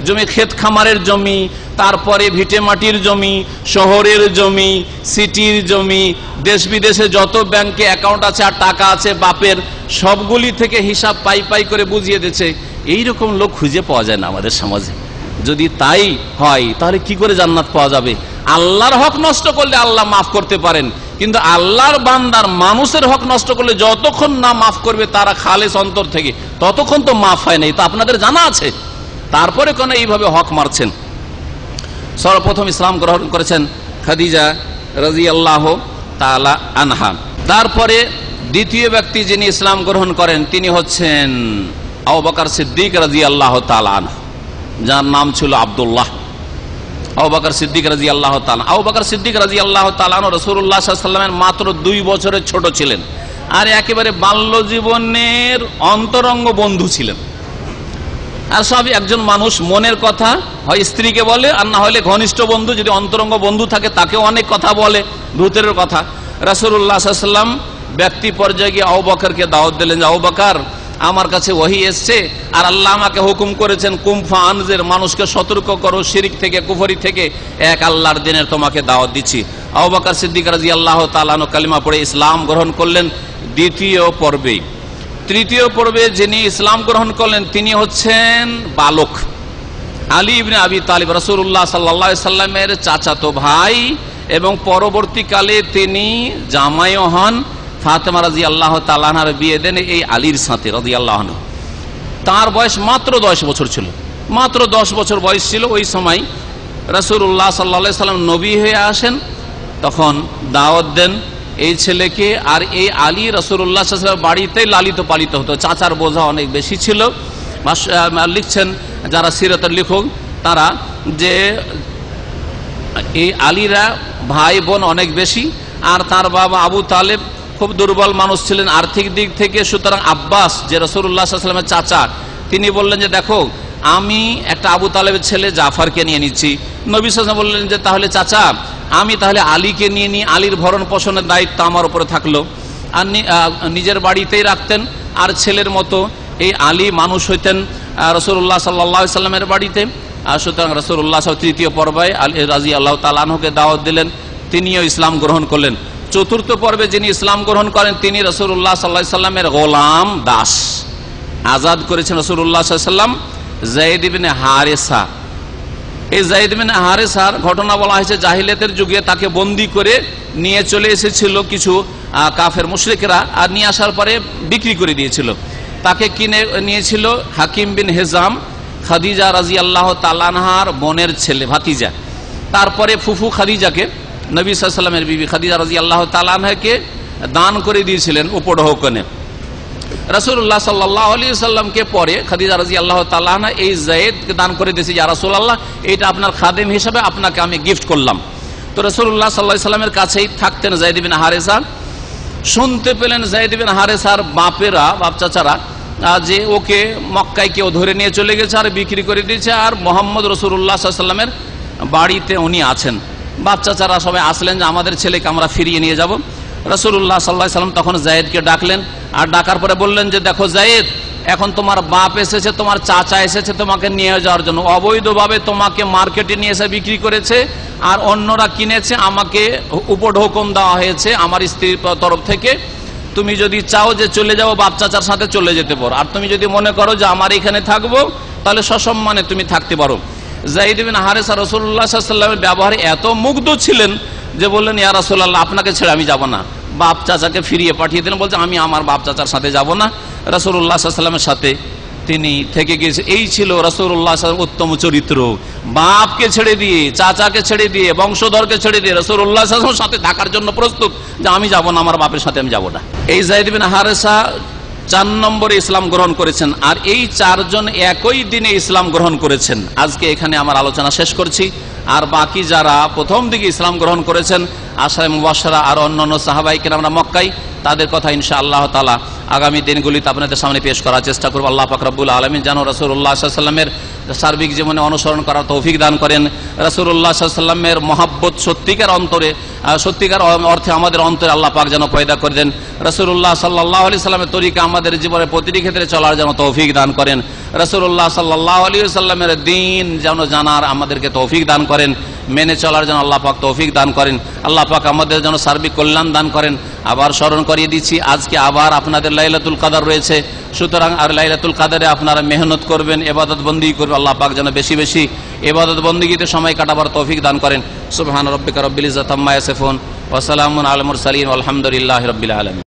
জমি, ক্ষেত খামারের জমি, তারপরে ভিটে মাটির জমি, শহরের জমি, সিটির জমি, দেশ বিদেশে যত ব্যাংকে অ্যাকাউন্ট আছে আর টাকা আছে বাপের, সবগুলি থেকে হিসাব পাই পাই করে বুঝিয়ে দিয়েছে। এইরকম লোক খুঁজে পাওয়া যায় না আমাদের সমাজে। যদি তাই হয় তাহলে কি করে জান্নাত পাওয়া যাবে? আল্লাহর হক নষ্ট করলে আল্লাহ মাফ করতে পারেন, কিন্তু আল্লাহর বান্দার মানুষের হক নষ্ট করলে যতক্ষণ না মাফ করবে তারা খালেস অন্তর থেকে, ততক্ষণ তো মাফ হয় নাই। তো আপনাদের জানা আছে, তারপরে কেন এইভাবে হক মারছেন? সর্বপ্রথম ইসলাম গ্রহণ করেছেন খাদিজা রাদিয়াল্লাহু তাআলা আনহা। তারপরে দ্বিতীয় ব্যক্তি যিনি ইসলাম গ্রহণ করেন তিনি হচ্ছেন আবু বকর সিদ্দিক রাদিয়াল্লাহু তাআলা আনহু, যার নাম ছিল আব্দুল্লাহ। আবু বকর সিদ্দিক রাদিয়াল্লাহু তাআলা, আবু বকর সিদ্দিক রাদিয়াল্লাহু তাআলা রাসূলুল্লাহ সাল্লাল্লাহু আলাইহি ওয়াসাল্লামের মাত্র 2 বছরের ছোট ছিলেন, আর একেবারে বাল্য জীবনের অন্তরঙ্গ বন্ধু ছিলেন। আর সবই একজন মানুষ মনের কথা হয় স্ত্রীকে বলে, আর না হলে ঘনিষ্ঠ বন্ধু, যদি অন্তরঙ্গ বন্ধু থাকে তাকেও অনেক কথা বলে, ভূতের কথা। রাসূলুল্লাহ সাল্লাল্লাহু আলাইহি ওয়াসাল্লাম ব্যক্তি পর্যায়ে গিয়ে আবু বকরকে দাওয়াত দিলেন যে আবু বকর, আমার কাছে ওহী এসছে, আর আল্লাহ আমাকে হুকুম করেছেন কুমফা আনজের, মানুষকে সতর্ক করো শিরিক থেকে, কুফরি থেকে, এক আল্লাহর দিনের তোমাকে দাওয়াত দিচ্ছি। আবু বকর সিদ্দিক রাদিয়াল্লাহু তাআলা আনহু কালিমা পড়ে ইসলাম গ্রহণ করলেন দ্বিতীয় পর্বে। তৃতীয় পর্বে যিনি ইসলাম গ্রহণ করলেন তিনি হচ্ছেন বালক আলী ইবনে আবি তালিব, রাসূলুল্লাহ সাল্লাল্লাহু আলাইহি সাল্লামের চাচাতো ভাই, এবং পরবর্তীকালে তিনি জামাইও হন। ফাতেমা রাদিয়াল্লাহু তাআলা আনহার বিয়ে দেন এই আলীর সাথে রাদিয়াল্লাহু আনহু। তার বয়স মাত্র 10 বছর ছিল, মাত্র 10 বছর বয়স ছিল। ওই সময় রাসূলুল্লাহ সাল্লাল্লাহু আলাইহি সাল্লাম নবী হয়ে আসেন, তখন দাওয়াত দেন এই ছেলেকে। আর এই আলী রাসূলুল্লাহ সাল্লাল্লাহু আলাইহি ওয়াসাল্লাম বাড়িতেই লালিত পালিত হতো, চাচার বোঝা অনেক বেশি ছিল। লিখছেন যারা সিরাতের লেখক তারা যে এই আলীরা ভাই বোন অনেক বেশি, আর তার বাবা আবু তালেব খুব দুর্বল মানুষ ছিলেন আর্থিক দিক থেকে। সুতরাং আব্বাস যে রাসূলুল্লাহ সাল্লাল্লাহু আলাইহি ওয়াসাল্লামের চাচা, তিনি বললেন যে দেখো আমি একটা আবু তালেবের ছেলে জাফরকে নিয়ে নিচ্ছি। নবী সাল্লাল্লাহু আলাইহি ওয়াসাল্লাম বললেন যে তাহলে চাচা আমি তাহলে আলীকে নিয়ে নিই, আলীর ভরণ পোষণের দায়িত্ব আমার উপরে থাকলো। আর নিজের বাড়িতেই রাখতেন, আর ছেলের মতো এই আলী মানুষ হইতেন রাসূলুল্লাহ সাল্লাল্লাহু আলাইহি ওয়াসাল্লামের বাড়িতে। আর সুতরাং রাসূলুল্লাহ তৃতীয় পর্বে আলী রাদিয়াল্লাহু তাআলা আনহুকে দাওয়াত দিলেন, তিনিও ইসলাম গ্রহণ করলেন। চতুর্থ পর্বে যিনি ইসলাম গ্রহণ করেন তিনি রাসূলুল্লাহ সাল্লাল্লাহু আলাইহি ওয়াসাল্লামের গোলাম দাস আজাদ করেছেন রাসূলুল্লাহ সাল্লাল্লাহু আলাইহি ওয়াসাল্লাম, যায়েদ ইবনে হারেসা। এই যায়েদ ইবনে হারেসার ঘটনা বলা হয়েছে জাহিলিয়াতের যুগে তাকে বন্দী করে নিয়ে চলে এসেছিল কিছু কাফের মুশরিকরা, আর নিয়ে আসার পরে বিক্রি করে দিয়েছিল। তাকে কিনে নিয়েছিল হাকিম বিন হিজাম, খাদিজা রাদিয়াল্লাহু তাআলা আনহার বোনের ছেলে, ভাতিজা। তারপরে ফুফু খাদিজাকে, নবী সাল্লাল্লাহু আলাইহি ওয়াসাল্লামের বিবি খাদিজা রাদিয়াল্লাহু তাআলা আনহাকে দান করে দিয়েছিলেন উপঢৌকনে। রাসূলুল্লাহ সাল্লাল্লাহু আলাইহি ওয়াসাল্লামকে পরে খাদিজা রাদিয়াল্লাহু তাআলা আনহা এই যায়েদকে দান করে দিয়েছে, ইয়া রাসূলুল্লাহ এটা আপনার খাদেম হিসেবে আপনাকে আমি গিফট করলাম। তো রাসূলুল্লাহ সাল্লাল্লাহু আলাইহি ওয়াসাল্লামের কাছেই থাকতেন যায়েদ বিন হারেসা। শুনতে পেলেন যায়েদ বিন হারেসার বাপেরা, বাপ চাচারা, যে ওকে মক্কায় কেউ ধরে নিয়ে চলে গেছে আর বিক্রি করে দিয়েছে, আর মুহাম্মদ রাসূলুল্লাহ সাল্লাল্লাহু আলাইহি ওয়াসাল্লামের বাড়িতে উনি আছেন। বাপ চাচারা সবাই আসলেন যে আমাদের ছেলেকে আমরা ফিরিয়ে নিয়ে যাব। রাসূলুল্লাহ সাল্লাল্লাহু আলাইহি ওয়াসাল্লাম তখন যায়েদকে ডাকলেন, আর ডাকার পরে বললেন যে দেখো যায়েদ, এখন তোমার বাপ এসেছে, তোমার চাচা এসেছে তোমাকে নিয়ে যাওয়ার জন্য। অবৈধভাবে তোমাকে মার্কেটে নিয়ে এসে বিক্রি করেছে, আর অন্যরা কিনেছে, আমাকে উপঢৌকন দেওয়া হয়েছে আমার স্ত্রীর তরফ থেকে। তুমি যদি চাও যে চলে যাবো বাপ চাচার সাথে চলে যেতে পারো, আর তুমি যদি মনে করো যে আমার এখানে থাকবো তাহলে সসম্মানে তুমি থাকতে পারো। যায়েদ বিন হারেসা রাসূলুল্লাহ সাল্লাল্লাহু আলাইহি ওয়াসাল্লামের ব্যবহারে এত মুগ্ধ ছিলেন যে বললেন ইয়া রাসূলুল্লাহ আপনাকে ছেড়ে আমি যাব না। বাপ চাচাকে ফিরিয়ে পাঠিয়ে দিলেন, বলছে আমি আমার বাপ চাচার সাথে যাব না, রাসূলুল্লাহ সাল্লাল্লাহু আলাইহি ওয়াসাল্লামের সাথে তিনি থেকে গিয়েছে। এই ছিল রাসূলুল্লাহ সাল্লাল্লাহু আলাইহি ওয়াসাল্লামের উত্তম চরিত্র। বাপকে ছেড়ে দিয়ে, চাচাকে ছেড়ে দিয়ে, বংশধরকে ছেড়ে দিয়ে রাসূলুল্লাহ সাল্লাল্লাহু আলাইহি ওয়াসাল্লামের সাথে থাকার জন্য প্রস্তুত, যে আমি যাব না, আমার বাপের সাথে আমি যাব না। এই যায়েদ বিন হারেসা 4 নম্বরে ইসলাম গ্রহণ করেছেন, আর এই 4 জন একই দিনে ইসলাম গ্রহণ করেছেন। আজকে এখানে আমার আলোচনা শেষ করছি। আর বাকি যারা প্রথম দিকে ইসলাম গ্রহণ করেছেন আশায়ে মুবাশশারা আর অন্যান্য সাহাবায়ে কেরামরা মক্কায়, তাদের কথা ইনশাআল্লাহ তাআলা আগামী দিনগুলিতে আপনাদের সামনে পেশ করার চেষ্টা করব। আল্লাহ পাক রব্বুল আলামিন যেন রাসূলুল্লাহ সাল্লাল্লাহু আলাইহি ওয়াসাল্লামের সার্বিক জীবনে অনুসরণ করার তৌফিক দান করেন। রাসূলুল্লাহ সাল্লাল্লাহু আলাইহি ওয়াসাল্লামের মহব্বত সত্যিকার অর্থে আমাদের অন্তরে আল্লাহ পাক যেন পয়দা করে দেন। রাসূলুল্লাহ সাল্লাল্লাহু আলাইহি ওয়াসাল্লামের তরিকা আমাদের জীবনের প্রতিটি ক্ষেত্রে চলার যেন তৌফিক দান করেন। রাসূলুল্লাহ সাল্লাল্লাহু আলাইহি ওয়াসাল্লামের দ্বীন যেন জানার আমাদেরকে তৌফিক দান করেন, মেনে চলার জন্য আল্লাহ পাক তৌফিক দান করেন। আল্লাহ পাক আমাদের যেন সার্বিক কল্যাণ দান করেন। আবার স্মরণ করিয়ে দিচ্ছি, আজকে আবার আপনাদের লাইলাতুল কদর রয়েছে। সুতরাং আর লাইলাতুল কদরে আপনারা মেহনত করবেন, ইবাদত বন্দেগী করবেন। আল্লাহ পাক যেন বেশি বেশি ইবাদত বন্দেগীতে সময় কাটাবার তৌফিক দান করেন। সুবহান রাব্বিকা রাব্বিল ইজ্জাতি আম্মা ইয়াসিফুন ওয়া সালামুন আলাল মুরসালিন ওয়া আলহামদুলিল্লাহি রাব্বিল আলামিন।